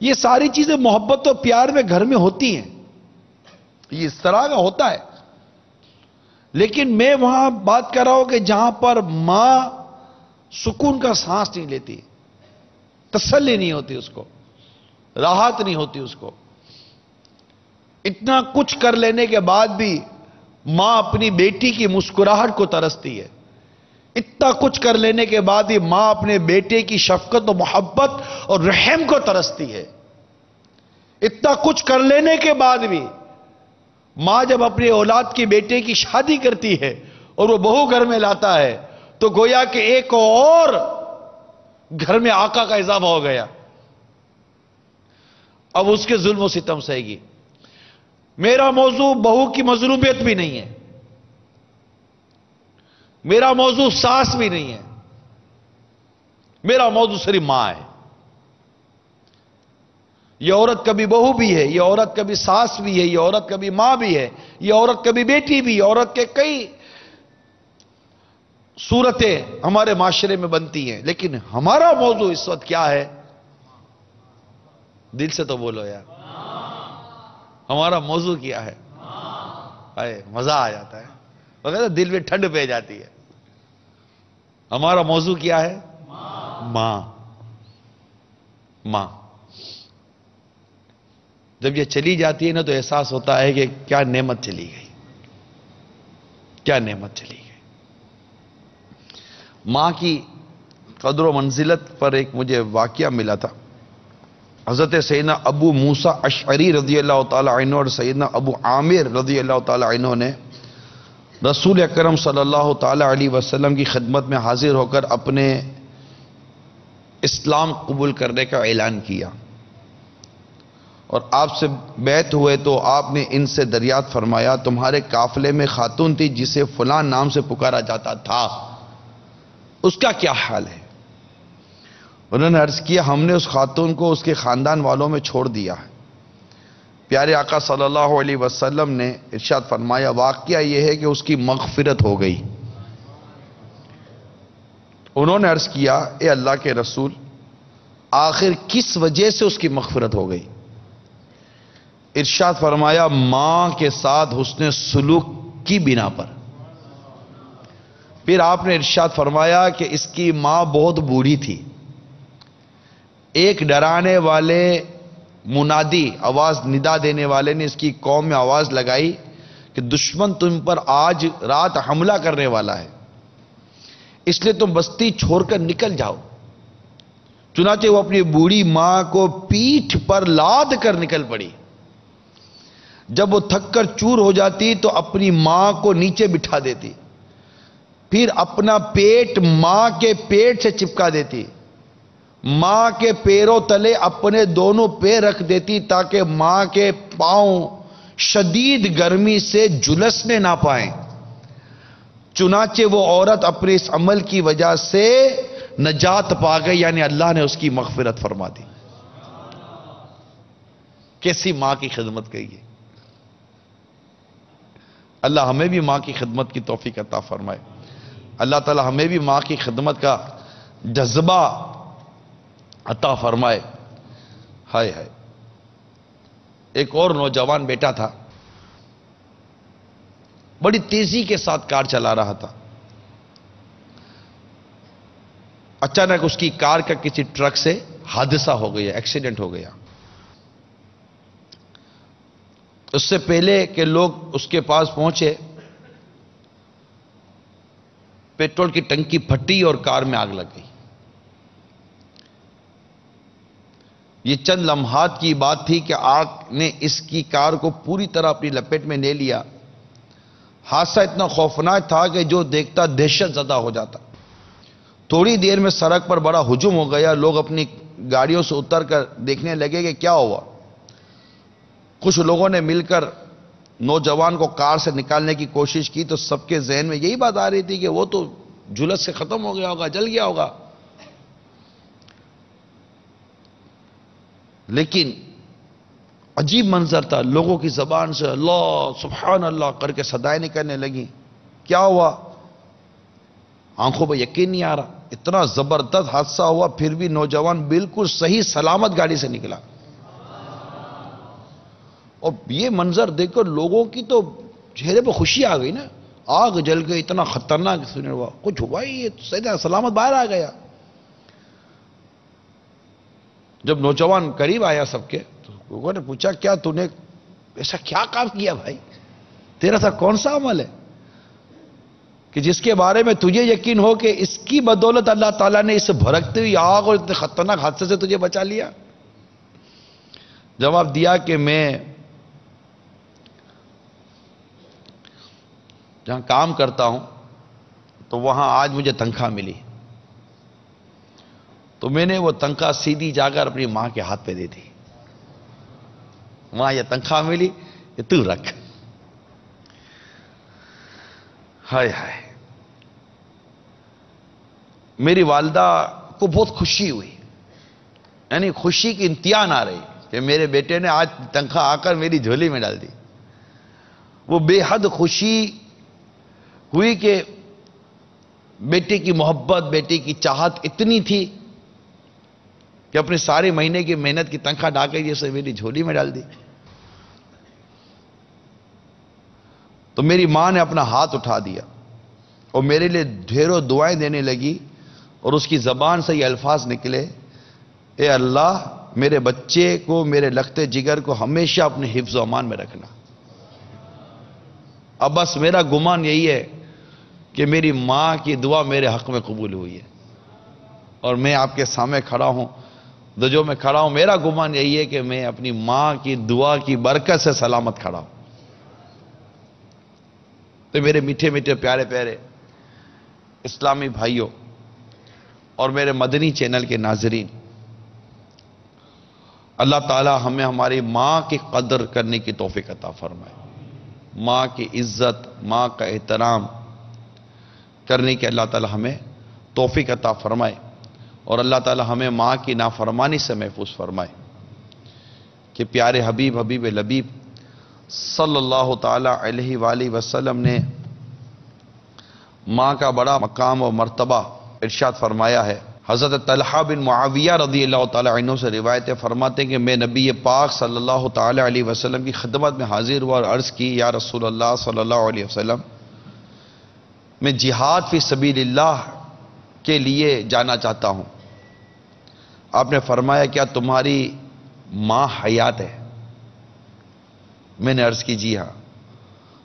یہ ساری چیزیں محبت و پیار میں گھر میں ہوتی ہیں، یہ اس طرح کا ہوتا ہے. لیکن میں وہاں بات کر رہا ہوں کہ جہاں پر ماں سکون کا سانس نہیں لیتی، تسلی نہیں ہوتی، اس کو راحت نہیں ہوتی، اس کو اتنا کچھ کر لینے کے بعد بھی ماں اپنی بیٹی کی مسکراہٹ کو ترستی ہے. اتنا کچھ کر لینے کے بعد بھی ماں اپنے بیٹے کی شفقت و محبت اور رحم کو ترستی ہے. اتنا کچھ کر لینے کے بعد بھی ماں جب اپنے اولاد کی بیٹے کی شادی کرتی ہے اور وہ بہو گھر میں لاتا ہے تو گویا کہ ایک اور گھر میں آقا کا اضافہ ہو گیا. اب اس کے ظلم و ستم سہے گی. میرا موضوع بہو کی مظلومیت بھی نہیں ہے، میرا موضوع ساس بھی نہیں ہے، میرا موضوع صرف ماں ہے. یہ عورت کبھی بہو بھی ہے، یہ عورت کبھی ساس بھی ہے، یہ عورت کبھی ماں بھی ہے، یہ عورت کبھی بیٹی بھی ہے. عورت کے کئی صورتیں ہمارے معاشرے میں بنتی ہیں، لیکن ہمارا موضوع اس وقت کیا ہے؟ دل سے تو بولو یار، ہمارا موضوع کیا ہے؟ مزہ آ جاتا ہے، مگر دل میں ٹھنڈ پہ جاتی ہے. ہمارا موضوع کیا ہے؟ ماں. ماں جب یہ چلی جاتی ہے نا تو احساس ہوتا ہے کہ کیا نعمت چلی گئی، کیا نعمت چلی گئی. ماں کی قدر و منزلت پر ایک مجھے واقعہ ملا تھا. حضرت سیدنا ابو موسیٰ اشعری رضی اللہ تعالی عنہ اور سیدنا ابو عامر رضی اللہ تعالی عنہ نے رسول اکرم صلی اللہ تعالی علیہ وسلم کی خدمت میں حاضر ہو کر اپنے اسلام قبول کرنے کا اعلان کیا اور آپ سے بیعت ہوئے تو آپ نے ان سے دریافت فرمایا تمہارے قافلے میں خاتون تھی جسے فلاں نام سے پکارا جاتا تھا، اس کا کیا حال ہے؟ انہوں نے عرض کیا ہم نے اس خاتون کو اس کے خاندان والوں میں چھوڑ دیا ہے. پیارے آقا صلی اللہ علیہ وسلم نے ارشاد فرمایا واقعہ یہ ہے کہ اس کی مغفرت ہو گئی. انہوں نے عرض کیا اے اللہ کے رسول آخر کس وجہ سے اس کی مغفرت ہو گئی؟ ارشاد فرمایا ماں کے ساتھ حسن سلوک کی بنا پر. پھر آپ نے ارشاد فرمایا کہ اس کی ماں بہت بوڑھی تھی. ایک ڈرانے والے منادی آواز ندا دینے والے نے اس کی قوم میں آواز لگائی کہ دشمن تم پر آج رات حملہ کرنے والا ہے، اس لیے تم بستی چھوڑ کر نکل جاؤ. چنانچہ وہ اپنی بوڑھی ماں کو پیٹھ پر لاد کر نکل پڑی. جب وہ تھک کر چور ہو جاتی تو اپنی ماں کو نیچے بٹھا دیتی، پھر اپنا پیٹ ماں کے پیٹ سے چپکا دیتی، ماں کے پیروں تلے اپنے دونوں پیر رکھ دیتی تاکہ ماں کے پاؤں شدید گرمی سے جھلسنے نہ پائیں. چنانچہ وہ عورت اپنے اس عمل کی وجہ سے نجات پا گئی، یعنی اللہ نے اس کی مغفرت فرما دی. کیسی ماں کی خدمت کی ہے. اللہ ہمیں بھی ماں کی خدمت کی توفیق عطا فرمائے. اللہ تعالی ہمیں بھی ماں کی خدمت کا جذبہ عطا فرمائے. ہائے ہائے. ایک اور نوجوان بیٹا تھا، بڑی تیزی کے ساتھ کار چلا رہا تھا. اچانک اس کی کار کا کسی ٹرک سے حادثہ ہو گیا، ایکسیڈنٹ ہو گیا. اس سے پہلے کہ لوگ اس کے پاس پہنچے پیٹرول کی ٹنکی پھٹی اور کار میں آگ لگ گئی. یہ چند لمحات کی بات تھی کہ آگ نے اس کی کار کو پوری طرح اپنی لپیٹ میں لے لیا. حادثہ اتنا خوفناک تھا کہ جو دیکھتا دہشت زدہ ہو جاتا. تھوڑی دیر میں سڑک پر بڑا ہجوم ہو گیا. لوگ اپنی گاڑیوں سے اتر کر دیکھنے لگے کہ کیا ہوا. کچھ لوگوں نے مل کر نوجوان کو کار سے نکالنے کی کوشش کی تو سب کے ذہن میں یہی بات آ رہی تھی کہ وہ تو جھلس سے ختم ہو گیا ہوگا، جل گیا ہوگا. لیکن عجیب منظر تھا، لوگوں کی زبان سے اللہ سبحان اللہ کر کے صدائیں نکلنے لگی. کیا ہوا؟ آنکھوں پہ یقین نہیں آ رہا، اتنا زبردست حادثہ ہوا پھر بھی نوجوان بالکل صحیح سلامت گاڑی سے نکلا. اور یہ منظر دیکھ کر لوگوں کی تو چہرے پہ خوشی آ گئی نا، آگ جل گئی، اتنا خطرناک سنے ہوا، کچھ ہوا ہی، یہ سلامت باہر آ گیا. جب نوجوان قریب آیا سب کے تو لوگوں نے پوچھا کیا تو نے ایسا کیا کام کیا بھائی، تیرا سا کون سا عمل ہے کہ جس کے بارے میں تجھے یقین ہو کہ اس کی بدولت اللہ تعالیٰ نے اس بھڑکتی ہوئی آگ اور اتنے خطرناک حادثے سے تجھے بچا لیا؟ جواب دیا کہ میں جہاں کام کرتا ہوں تو وہاں آج مجھے تنخواہ ملی، تو میں نے وہ تنخواہ سیدھی جا کر اپنی ماں کے ہاتھ پہ دے دی. ماں یہ تنخواہ ملی، یہ تو رکھ. ہائے ہائے، میری والدہ کو بہت خوشی ہوئی، یعنی خوشی کی انتہا نہ رہی کہ میرے بیٹے نے آج تنخواہ آ کر میری جھولی میں ڈال دی. وہ بے حد خوشی ہوئی کہ بیٹے کی محبت، بیٹے کی چاہت اتنی تھی کہ اپنے سارے مہینے کی محنت کی تنخواہ ڈال کے جیسے میری جھولی میں ڈال دی. تو میری ماں نے اپنا ہاتھ اٹھا دیا اور میرے لیے ڈھیروں دعائیں دینے لگی، اور اس کی زبان سے یہ الفاظ نکلے، اے اللہ میرے بچے کو، میرے لختے جگر کو ہمیشہ اپنے حفظ و امان میں رکھنا. اب بس میرا گمان یہی ہے کہ میری ماں کی دعا میرے حق میں قبول ہوئی ہے، اور میں آپ کے سامنے کھڑا ہوں، جو میں کھڑا ہوں میرا گمان یہی ہے کہ میں اپنی ماں کی دعا کی برکت سے سلامت کھڑا ہوں. تو میرے میٹھے میٹھے پیارے پیارے اسلامی بھائیوں اور میرے مدنی چینل کے ناظرین، اللہ تعالی ہمیں ہماری ماں کی قدر کرنے کی توفیق عطا فرمائے، ماں کی عزت، ماں کا احترام کرنے کی اللہ تعالی ہمیں توفیق عطا فرمائے، اور اللہ تعالی ہمیں ماں کی نافرمانی سے محفوظ فرمائے. کہ پیارے حبیب حبیب لبیب صلی اللہ تعالی علیہ وآلہ وسلم نے ماں کا بڑا مقام و مرتبہ ارشاد فرمایا ہے. حضرت طلحہ بن معاویہ رضی اللہ تعالی عنہ سے روایت فرماتے ہیں کہ میں نبی پاک صلی اللہ تعالی علیہ وسلم کی خدمت میں حاضر ہوا اور عرض کی، یا رسول اللہ صلی اللہ علیہ وسلم، میں جہاد فی سبیل اللہ کے لیے جانا چاہتا ہوں. آپ نے فرمایا کیا تمہاری ماں حیات ہے؟ میں نے عرض کی جی ہاں.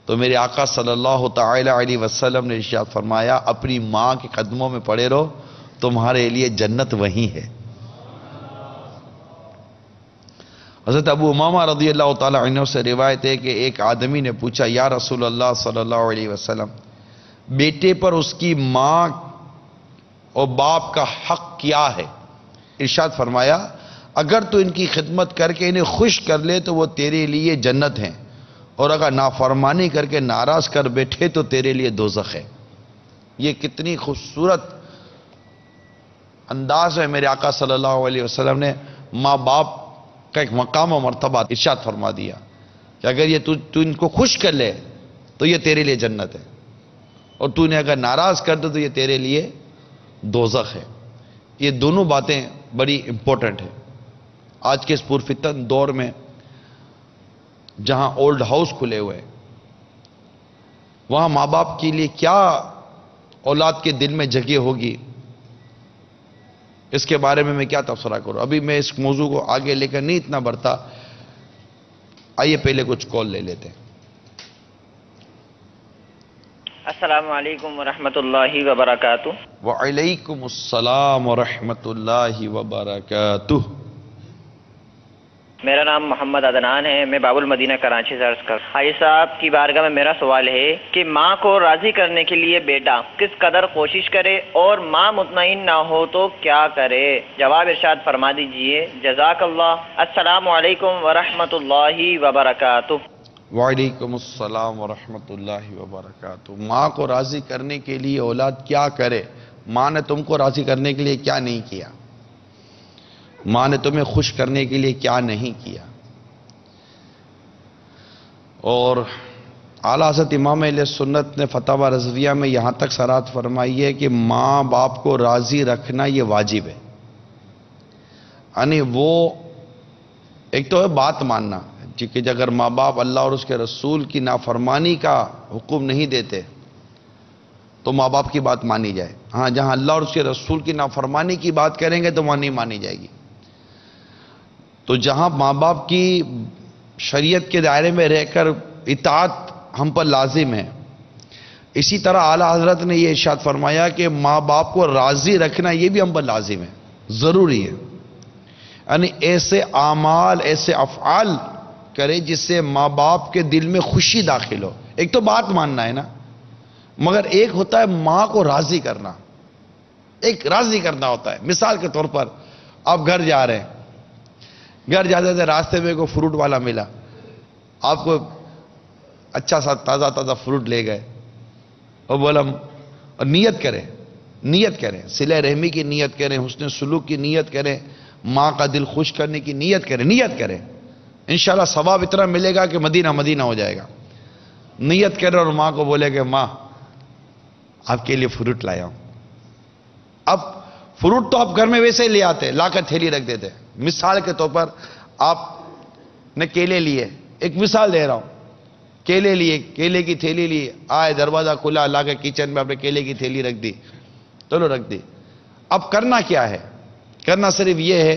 تو میرے آقا صلی اللہ تعالی علیہ وسلم نے ارشاد فرمایا اپنی ماں کے قدموں میں پڑے رہو، تمہارے لیے جنت وہیں ہے. حضرت ابو امامہ رضی اللہ تعالی عنہ سے روایت ہے کہ ایک آدمی نے پوچھا، یا رسول اللہ صلی اللہ علیہ وسلم، بیٹے پر اس کی ماں اور باپ کا حق کیا ہے؟ ارشاد فرمایا اگر تو ان کی خدمت کر کے انہیں خوش کر لے تو وہ تیرے لیے جنت ہیں، اور اگر نافرمانی کر کے ناراض کر بیٹھے تو تیرے لیے دوزخ ہے. یہ کتنی خوبصورت انداز ہے. میرے آقا صلی اللہ علیہ وسلم نے ماں باپ کا ایک مقام و مرتبہ ارشاد فرما دیا کہ اگر یہ تو ان کو خوش کر لے تو یہ تیرے لیے جنت ہے، اور تو انہیں اگر ناراض کر دے تو یہ تیرے لیے دوزخ ہے. یہ دونوں باتیں بڑی امپورٹنٹ ہیں. آج کے اس پرفتن دور میں جہاں اولڈ ہاؤس کھلے ہوئے، وہاں ماں باپ کے لیے کیا اولاد کے دل میں جگہ ہوگی، اس کے بارے میں میں کیا تبصرہ کروں. ابھی میں اس موضوع کو آگے لے کر نہیں اتنا بڑھتا. آئیے پہلے کچھ کال لے لیتے ہیں. السلام علیکم ورحمۃ اللہ وبرکاتہ. وعلیکم السلام ورحمۃ اللہ وبرکاتہ. میرا نام محمد عدنان ہے، میں باب المدینہ کراچی سے عرض کر. حاجی صاحب کی بارگاہ میں میرا سوال ہے کہ ماں کو راضی کرنے کے لیے بیٹا کس قدر کوشش کرے اور ماں مطمئن نہ ہو تو کیا کرے؟ جواب ارشاد فرما دیجئے. جزاک اللہ. السلام علیکم ورحمۃ اللہ وبرکاتہ. وعلیکم السلام ورحمۃ اللہ وبرکاتہ۔ ماں کو راضی کرنے کے لیے اولاد کیا کرے؟ ماں نے تم کو راضی کرنے کے لیے کیا نہیں کیا؟ ماں نے تمہیں خوش کرنے کے لیے کیا نہیں کیا؟ اور اعلیٰ حضرت امام اہل سنت نے فتاوی رضویہ میں یہاں تک صراحت فرمائی ہے کہ ماں باپ کو راضی رکھنا یہ واجب ہے۔ یعنی وہ ایک تو ہے بات ماننا کہ اگر ماں باپ اللہ اور اس کے رسول کی نافرمانی کا حکم نہیں دیتے تو ماں باپ کی بات مانی جائے۔ ہاں، جہاں اللہ اور اس کے رسول کی نافرمانی کی بات کریں گے تو وہاں نہیں مانی جائے گی۔ تو جہاں ماں باپ کی شریعت کے دائرے میں رہ کر اطاعت ہم پر لازم ہے، اسی طرح اعلیٰ حضرت نے یہ ارشاد فرمایا کہ ماں باپ کو راضی رکھنا یہ بھی ہم پر لازم ہے، ضروری ہے۔ یعنی ایسے اعمال، ایسے افعال کرے جس سے ماں باپ کے دل میں خوشی داخل ہو۔ ایک تو بات ماننا ہے نا، مگر ایک ہوتا ہے ماں کو راضی کرنا، ایک راضی کرنا ہوتا ہے۔ مثال کے طور پر آپ گھر جا رہے ہیں، گھر جاتے تھے، راستے میں کوئی فروٹ والا ملا، آپ کو اچھا سا تازہ تازہ فروٹ لے گئے اور بولا، اور نیت کریں صلہ رحمی کی نیت کریں، حسن سلوک کی نیت کریں، ماں کا دل خوش کرنے کی نیت کریں، انشاءاللہ ثواب اتنا ملے گا کہ مدینہ مدینہ ہو جائے گا۔ نیت کریں اور ماں کو بولے کہ ماں آپ کے لیے فروٹ لایا ہوں۔ اب فروٹ تو آپ گھر میں ویسے ہی لے آتے، لا کر تھیلی رکھ دیتے۔ مثال کے طور پر آپ نے کیلے لیے، ایک مثال دے رہا ہوں، کیلے لیے، کیلے کی تھیلی لی، آئے دروازہ کھلا، لا کے کچن میں اپنے کیلے کی تھیلی رکھ دی، چلو رکھ دی۔ اب کرنا کیا ہے؟ کرنا صرف یہ ہے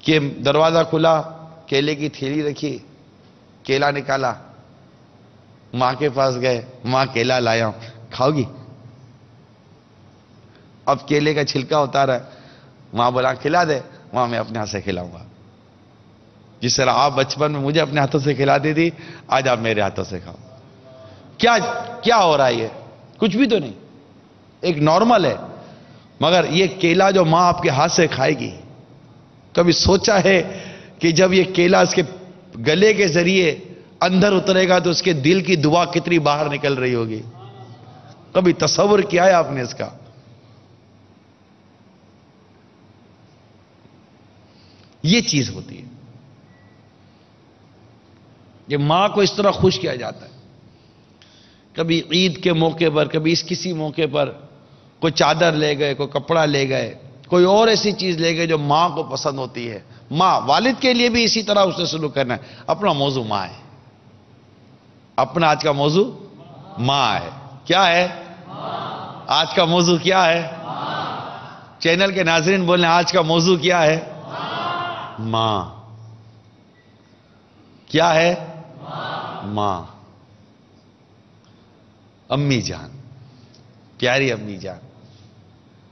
کہ دروازہ کھلا، کیلے کی تھیلی رکھی، کیلا نکالا، ماں کے پاس گئے، ماں کیلا لایا ہوں، کھاؤ گی؟ اب کیلے کا چھلکا اتارا ہے، ماں بولا کھلا دے، ماں میں اپنے ہاتھ سے کھلاؤں گا۔ جس طرح آپ بچپن میں مجھے اپنے ہاتھوں سے کھلاتی تھی، آج آپ میرے ہاتھوں سے کھاؤ۔ کیا ہو رہا ہے؟ یہ کچھ بھی تو نہیں، ایک نارمل ہے۔ مگر یہ کیلا جو ماں آپ کے ہاتھ سے کھائے گی، کبھی سوچا ہے کہ جب یہ کیلا اس کے گلے کے ذریعے اندر اترے گا تو اس کے دل کی دعا کتنی باہر نکل رہی ہوگی؟ کبھی تصور کیا ہے آپ نے اس کا؟ یہ چیز ہوتی ہے کہ ماں کو اس طرح خوش کیا جاتا ہے۔ کبھی عید کے موقع پر، کبھی اس کسی موقع پر کوئی چادر لے گئے، کوئی کپڑا لے گئے، کوئی اور ایسی چیز لے گئے جو ماں کو پسند ہوتی ہے۔ ماں، والد کے لیے بھی اسی طرح اس نے سلوک کرنا ہے۔ اپنا موضوع ماں ہے، اپنا آج کا موضوع ماں ہے۔ کیا ہے آج کا موضوع؟ کیا ہے؟ چینل کے ناظرین بولیں، آج کا موضوع کیا ہے؟ ماں۔ کیا ہے؟ ماں، امی جان، پیاری امی جان،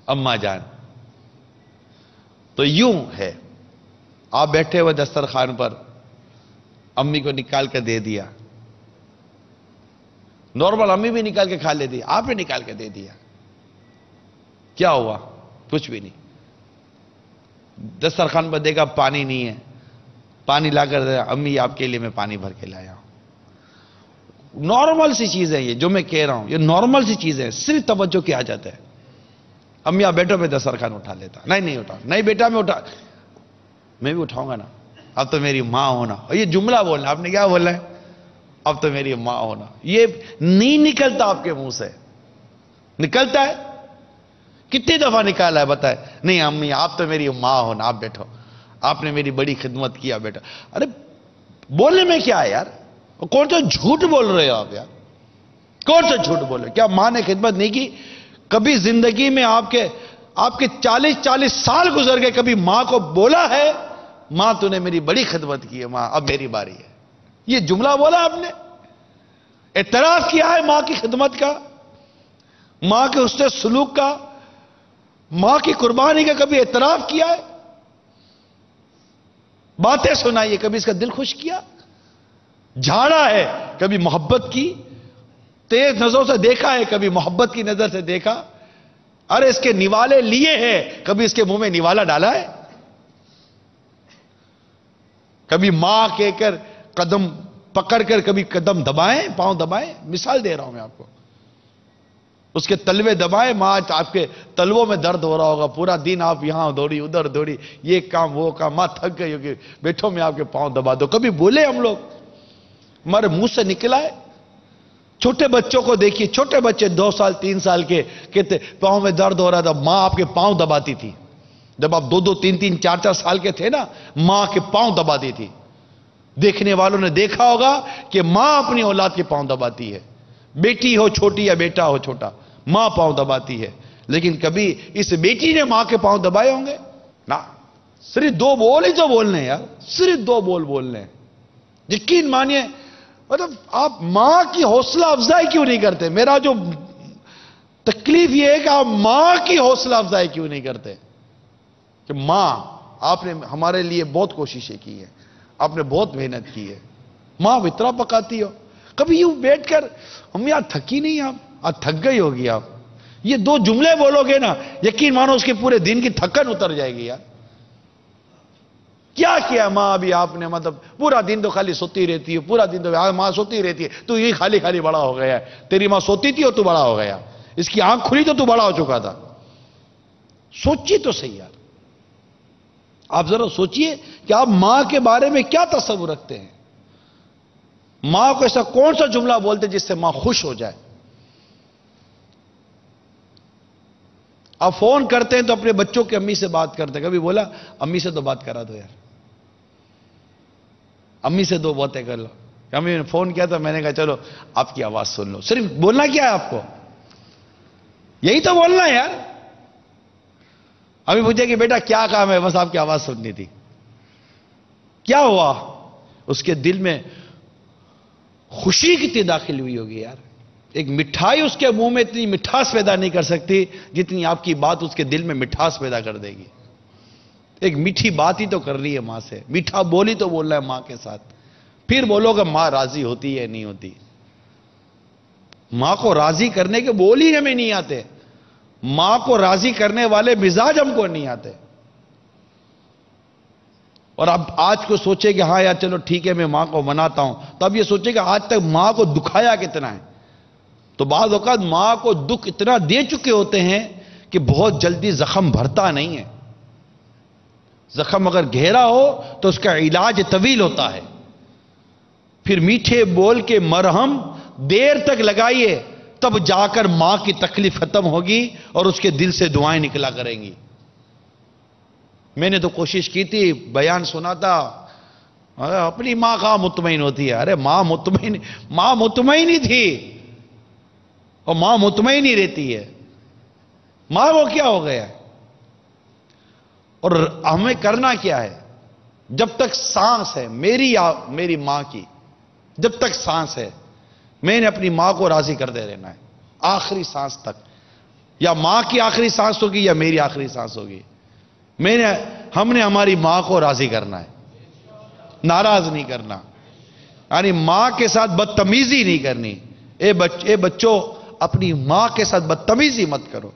اماں جان۔ تو یوں ہے، آپ بیٹھے ہوئے دسترخوان پر، امی کو نکال کر دے دیا، نارمل امی بھی نکال کے کھا لیتی، آپ نے نکال کے دے دیا، کیا ہوا؟ کچھ بھی نہیں۔ دسترخوان پر دیکھا پانی نہیں ہے، پانی لا کر دیا، امی آپ کے لیے میں پانی بھر کے لایا ہوں۔ نارمل سی چیز ہے یہ جو میں کہہ رہا ہوں، یہ نارمل سی چیز ہے، صرف توجہ کیا جاتا ہے۔ امی آپ بیٹھو، میں دسترخوان اٹھا لیتا، نہیں اٹھا، نہیں بیٹا میں بھی اٹھاؤں گا نا، اب تو میری ماں ہونا۔ اور یہ جملہ بولنا، آپ نے کیا بولنا ہے؟ اب تو میری ماں ہونا۔ یہ نہیں نکلتا آپ کے منہ سے، نکلتا ہے؟ کتنی دفعہ نکالا ہے بتائے؟ نہیں امی آپ تو میری ماں ہونا، آپ بیٹھو، آپ نے میری بڑی خدمت کیا بیٹا۔ ارے بولنے میں کیا ہے یار؟ کون سا جھوٹ بول رہے ہو آپ یار؟ کون سا جھوٹ بول رہے؟ کیا ماں نے خدمت نہیں کی؟ کبھی زندگی میں آپ کے 40 سال گزر گئے، کبھی ماں کو بولا ہے ماں تو نے میری بڑی خدمت کی ہے، ماں اب میری باری ہے؟ یہ جملہ بولا آپ نے؟ اعتراف کیا ہے ماں کی خدمت کا، ماں کے حسن سلوک کا، ماں کی قربانی کا کبھی اعتراف کیا ہے؟ باتیں سنائیے، کبھی اس کا دل خوش کیا؟ جھاڑا ہے کبھی محبت کی، تیز نظروں سے دیکھا ہے کبھی محبت کی نظر سے دیکھا؟ ارے اس کے نوالے لیے ہیں، کبھی اس کے منہ میں نوالا ڈالا ہے؟ کبھی ماں کہہ کر قدم پکڑ کر کبھی قدم دبائیں، پاؤں دبائیں، مثال دے رہا ہوں میں آپ کو، اس کے تلوے دبائیں، ماں آپ کے تلووں میں درد ہو رہا ہوگا، پورا دن آپ یہاں دوڑی ادھر دوڑی، یہ کام وہ کام، ماں تھک گئی ہوگی، بیٹھو میں آپ کے پاؤں دبا دو، کبھی بولے ہم لوگ؟ ہمارے منہ سے نکلا ہے؟ چھوٹے بچوں کو دیکھیے، چھوٹے بچے 2 سال 3 سال کے کہتے پاؤں میں درد ہو رہا تھا، ماں آپ کے پاؤں دباتی تھی، جب آپ 2 3 4 سال کے تھے نا، ماں کے پاؤں دباتی تھی۔ دیکھنے والوں نے دیکھا ہوگا کہ ماں اپنی اولاد کے پاؤں دباتی ہے، بیٹی ہو چھوٹی یا بیٹا ہو چھوٹا، ماں پاؤں دباتی ہے، لیکن کبھی اس بیٹی نے ماں کے پاؤں دبائے ہوں گے؟ نا، صرف 2 بول ہی تو بولنے ہیں یار، صرف 2 بول بولنے ہیں۔ یقین مانیے، مطلب آپ ماں کی حوصلہ افزائی کیوں نہیں کرتے؟ میرا جو تکلیف یہ ہے کہ آپ ماں کی حوصلہ افزائی کیوں نہیں کرتے؟ کہ ماں، آپ نے ہمارے لیے بہت کوششیں کی ہیں، آپ نے بہت محنت کی ہے، ماں اتنا پکاتی ہو، کبھی یوں بیٹھ کر ہم یار تھکی نہیں، آپ آج تھک گئی ہوگی، آپ یہ 2 جملے بولو گے نا، یقین مانو اس کے پورے دن کی تھکن اتر جائے گی یار۔ کیا ماں ابھی آپ نے، مطلب پورا دن تو خالی سوتی رہتی ہے، پورا دن تو ماں سوتی رہتی ہے، تو یہ خالی خالی بڑا ہو گیا ہے، تیری ماں سوتی تھی اور تو بڑا ہو گیا، اس کی آنکھ کھلی تو بڑا ہو چکا تھا۔ سوچیے تو صحیح یار، آپ ذرا سوچیے کہ آپ ماں کے بارے میں کیا تصور رکھتے ہیں؟ ماں کو ایسا کون سا جملہ بولتے جس سے ماں خوش ہو جائے؟ آپ فون کرتے ہیں تو اپنے بچوں کی امی سے بات کرتے ہیں، کبھی بولا امی سے تو بات کرا دو یار، امی سے 2 باتیں کر لو؟ امی نے فون کیا تھا، میں نے کہا چلو آپ کی آواز سن لو، صرف بولنا کیا ہے آپ کو؟ یہی تو بولنا ہے یار۔ امی پوچھے کہ بیٹا کیا کام ہے؟ بس آپ کی آواز سننی تھی۔ کیا ہوا؟ اس کے دل میں خوشی کتنی داخل ہوئی ہوگی یار۔ ایک مٹھائی اس کے منہ میں اتنی مٹھاس پیدا نہیں کر سکتی جتنی آپ کی بات اس کے دل میں مٹھاس پیدا کر دے گی۔ ایک میٹھی بات ہی تو کر رہی ہے ماں سے، میٹھا بولی تو بول رہا ہے ماں کے ساتھ، پھر بولو کہ ماں راضی ہوتی ہے نہیں ہوتی؟ ماں کو راضی کرنے کے بول ہی ہمیں نہیں آتے، ماں کو راضی کرنے والے مزاج ہم کو نہیں آتے۔ اور اب آج کو سوچے کہ ہاں یار چلو ٹھیک ہے میں ماں کو مناتا ہوں، تو اب یہ سوچے کہ آج تک ماں کو دکھایا کتنا ہے؟ تو بعض اوقات ماں کو دکھ اتنا دے چکے ہوتے ہیں کہ بہت جلدی زخم بھرتا نہیں ہے۔ زخم اگر گہرا ہو تو اس کا علاج طویل ہوتا ہے، پھر میٹھے بول کے مرہم دیر تک لگائیے، تب جا کر ماں کی تکلیف ختم ہوگی اور اس کے دل سے دعائیں نکلا کریں گی۔ میں نے تو کوشش کی تھی، بیان سنا تھا، اپنی ماں کہاں مطمئن ہوتی ہے؟ ارے ماں مطمئن ہی تھی، اور ماں مطمئن ہی رہتی ہے، ماں وہ کیا ہو گیا؟ اور ہمیں کرنا کیا ہے؟ جب تک سانس ہے، میری یا میری ماں کی، جب تک سانس ہے میں نے اپنی ماں کو راضی کرتے رہنا ہے، آخری سانس تک۔ یا ماں کی آخری سانس ہوگی یا میری آخری سانس ہوگی، ہم نے ہماری ماں کو راضی کرنا ہے، ناراض نہیں کرنا، یعنی ماں کے ساتھ بدتمیزی نہیں کرنی۔ اے بچوں، اپنی ماں کے ساتھ بدتمیزی مت کرو،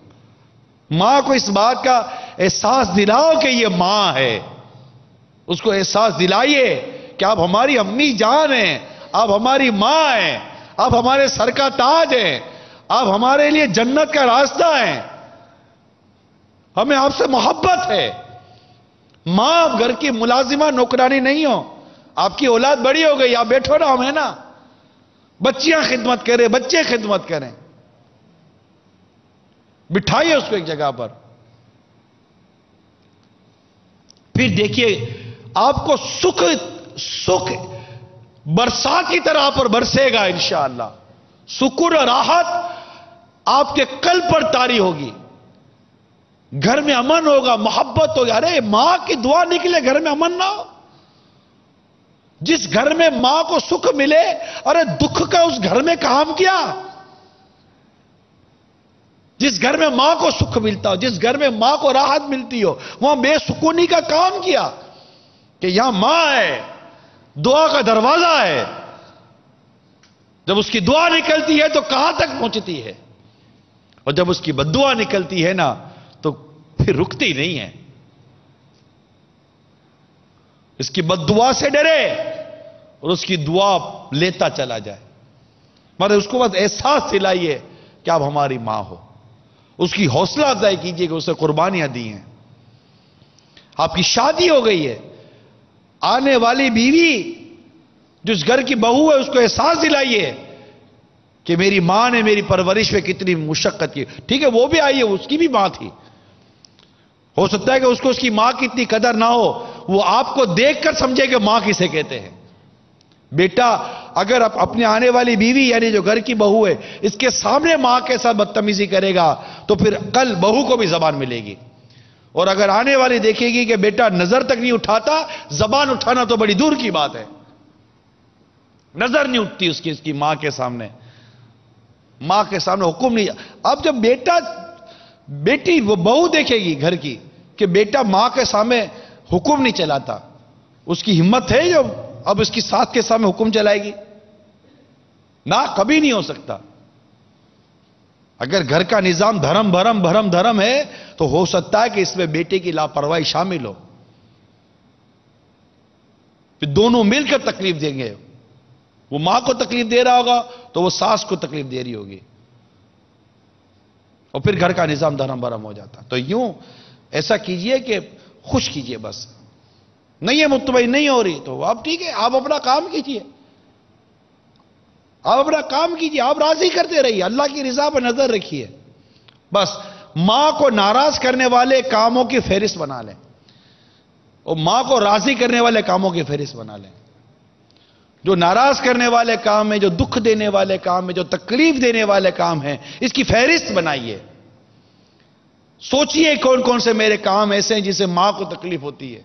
ماں کو اس بات کا احساس دلاؤ کہ یہ ماں ہے، اس کو احساس دلائیے کہ آپ ہماری امی جان ہیں، آپ ہماری ماں ہیں، آپ ہمارے سر کا تاج ہیں، آپ ہمارے لیے جنت کا راستہ ہیں، ہمیں آپ سے محبت ہے۔ ماں آپ گھر کی ملازمہ نوکرانی نہیں ہو، آپ کی اولاد بڑی ہو گئی، آپ بیٹھو نا، ہم ہے نا، بچیاں خدمت کریں، بچے خدمت کریں، بٹھائیے اس کو ایک جگہ پر۔ پھر دیکھیے آپ کو سکھ برسات کی طرح آپ پر برسے گا انشاءاللہ، سکون اور راحت آپ کے قلب پر طاری ہوگی، گھر میں امن ہوگا، محبت ہوگی۔ ارے ماں کی دعا نکلے گھر میں امن نہ ہو؟ جس گھر میں ماں کو سکھ ملے، ارے دکھ کا اس گھر میں کام کیا؟ جس گھر میں ماں کو سکھ ملتا ہو، جس گھر میں ماں کو راحت ملتی ہو، وہاں بے سکونی کا کام کیا؟ کہ یہاں ماں ہے، دعا کا دروازہ ہے، جب اس کی دعا نکلتی ہے تو کہاں تک پہنچتی ہے، اور جب اس کی بددعا نکلتی ہے نا تو پھر رکتی نہیں ہے۔ اس کی بددعا سے ڈرے، اور اس کی دعا لیتا چلا جائے، مگر اس کو بس احساس دلائیے کہ آپ ہماری ماں ہو، اس کی حوصلہ افزائی کیجئے کہ اسے قربانیاں دی ہیں، آپ کی شادی ہو گئی ہے، آنے والی بیوی جو اس گھر کی بہو ہے اس کو احساس دلائیے کہ میری ماں نے میری پرورش میں کتنی مشقت کی. ٹھیک ہے وہ بھی آئی ہے، اس کی بھی ماں تھی، ہو سکتا ہے کہ اس کو اس کی ماں کی اتنی قدر نہ ہو، وہ آپ کو دیکھ کر سمجھے کہ ماں کسے کہتے ہیں. بیٹا اگر آپ اپنے آنے والی بیوی یعنی جو گھر کی بہو ہے اس کے سامنے ماں کے ساتھ بدتمیزی کرے گا تو پھر کل بہو کو بھی زبان ملے گی، اور اگر آنے والی دیکھے گی کہ بیٹا نظر تک نہیں اٹھاتا، زبان اٹھانا تو بڑی دور کی بات ہے، نظر نہیں اٹھتی اس کی ماں کے سامنے، ماں کے سامنے حکم نہیں. اب جب بیٹی وہ بہو دیکھے گی گھر کی کہ بیٹا ماں کے سامنے حکم نہیں چلاتا، اس کی ہمت ہے جو اب اس کی ساتھ کے سامنے حکم چلائے گی؟ نہ، کبھی نہیں ہو سکتا. اگر گھر کا نظام دھرم ہے تو ہو سکتا ہے کہ اس میں بیٹے کی لاپرواہی شامل ہو، پھر دونوں مل کر تکلیف دیں گے، وہ ماں کو تکلیف دے رہا ہوگا تو وہ ساس کو تکلیف دے رہی ہوگی، اور پھر گھر کا نظام دھرم برم ہو جاتا. تو یوں ایسا کیجئے کہ خوش کیجئے، بس نہیں ہے مطمئن نہیں ہو رہی تو آپ ٹھیک ہے، آپ اپنا کام کیجئے، آپ راضی کرتے رہیے، اللہ کی رضا پر نظر رکھیے. بس ماں کو ناراض کرنے والے کاموں کی فہرست بنا لیں اور ماں کو راضی کرنے والے کاموں کی فہرست بنا لیں. جو ناراض کرنے والے کام ہیں، جو دکھ دینے والے کام ہیں، جو تکلیف دینے والے کام ہیں، اس کی فہرست بنائیے. سوچئے کون کون سے میرے کام ایسے ہیں جس سے ماں کو تکلیف ہوتی ہے،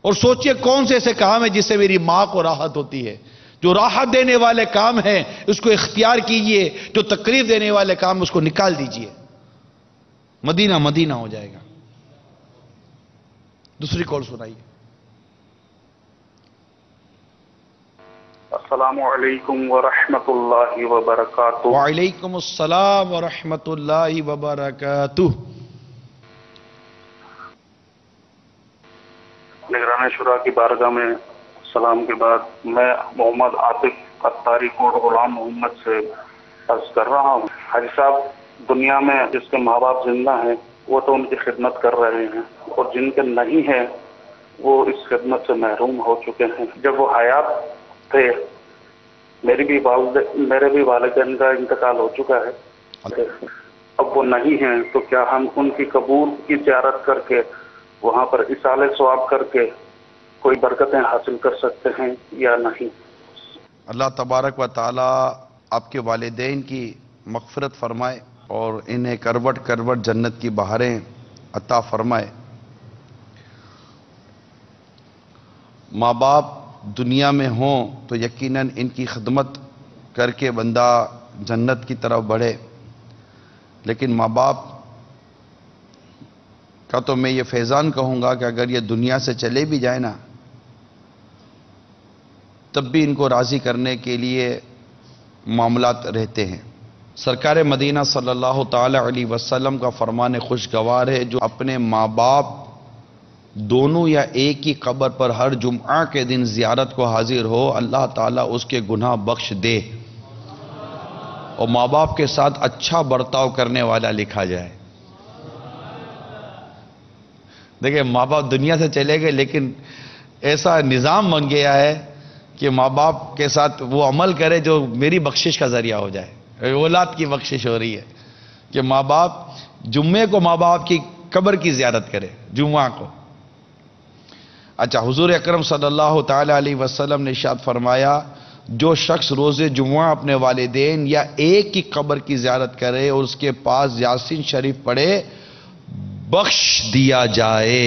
اور سوچئے کون سے ایسے کام ہیں جس سے میری ماں کو راحت ہوتی ہے. جو راحت دینے والے کام ہیں اس کو اختیار کیجئے، جو تکلیف دینے والے کام اس کو نکال دیجئے، مدینہ ہو جائے گا. دوسری کال سنائیے. السلام علیکم ورحمۃ اللہ وبرکاتہ. وعلیکم السلام ورحمۃ اللہ وبرکاتہ. نگران شورا کی بارگاہ میں سلام کے بعد میں محمد عاطف اتاری کوٹ غلام محمد سے عرض کر رہا ہوں. حاجی صاحب، دنیا میں جس کے ماں باپ زندہ ہیں وہ تو ان کی خدمت کر رہے ہیں، اور جن کے نہیں ہیں وہ اس خدمت سے محروم ہو چکے ہیں. جب وہ حیات تھے میرے بھی والدین کا انتقال ہو چکا ہے، اب وہ نہیں ہیں تو کیا ہم ان کی قبور کی زیارت کر کے وہاں پر اصالہ ثواب کر کے کوئی برکتیں حاصل کر سکتے ہیں یا نہیں؟ اللہ تبارک و تعالی آپ کے والدین کی مغفرت فرمائے اور انہیں کروٹ کروٹ جنت کی بہاریں عطا فرمائے. ماں باپ دنیا میں ہوں تو یقیناً ان کی خدمت کر کے بندہ جنت کی طرف بڑھے، لیکن ماں باپ کا تو میں یہ فیضان کہوں گا کہ اگر یہ دنیا سے چلے بھی جائے نا تب بھی ان کو راضی کرنے کے لیے معاملات رہتے ہیں. سرکار مدینہ صلی اللہ تعالی علیہ وسلم کا فرمان خوشگوار ہے، جو اپنے ماں باپ دونوں یا ایک ہی قبر پر ہر جمعہ کے دن زیارت کو حاضر ہو، اللہ تعالیٰ اس کے گناہ بخش دے اور ماں باپ کے ساتھ اچھا برتاؤ کرنے والا لکھا جائے. دیکھیں ماں باپ دنیا سے چلے گئے لیکن ایسا نظام بن گیا ہے کہ ماں باپ کے ساتھ وہ عمل کرے جو میری بخشش کا ذریعہ ہو جائے. اولاد کی بخشش ہو رہی ہے کہ ماں باپ جمعے کو ماں باپ کی قبر کی زیارت کرے، جمعہ کو. اچھا، حضور اکرم صلی اللہ تعالی علیہ وسلم نے ارشاد فرمایا جو شخص روز جمعہ اپنے والدین یا ایک کی قبر کی زیارت کرے اور اس کے پاس یاسین شریف پڑھے بخش دیا جائے.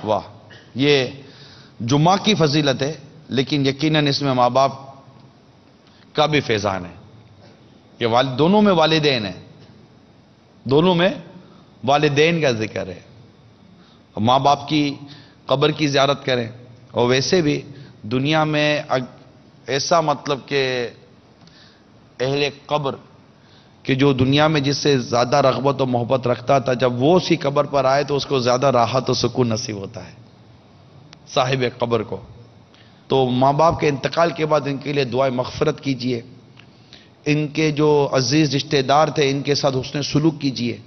واہ، یہ جمعہ کی فضیلت ہے لیکن یقیناً اس میں ماں باپ کا بھی فیضان ہے کہ دونوں میں والدین ہیں، دونوں میں والدین کا ذکر ہے. ماں باپ کی قبر کی زیارت کریں. اور ویسے بھی دنیا میں ایسا مطلب کہ اہل قبر کہ جو دنیا میں جس سے زیادہ رغبت و محبت رکھتا تھا جب وہ اسی قبر پر آئے تو اس کو زیادہ راحت و سکون نصیب ہوتا ہے صاحب قبر کو. تو ماں باپ کے انتقال کے بعد ان کے لیے دعائیں مغفرت کیجئے، ان کے جو عزیز رشتہ دار تھے ان کے ساتھ حسن سلوک کیجئے۔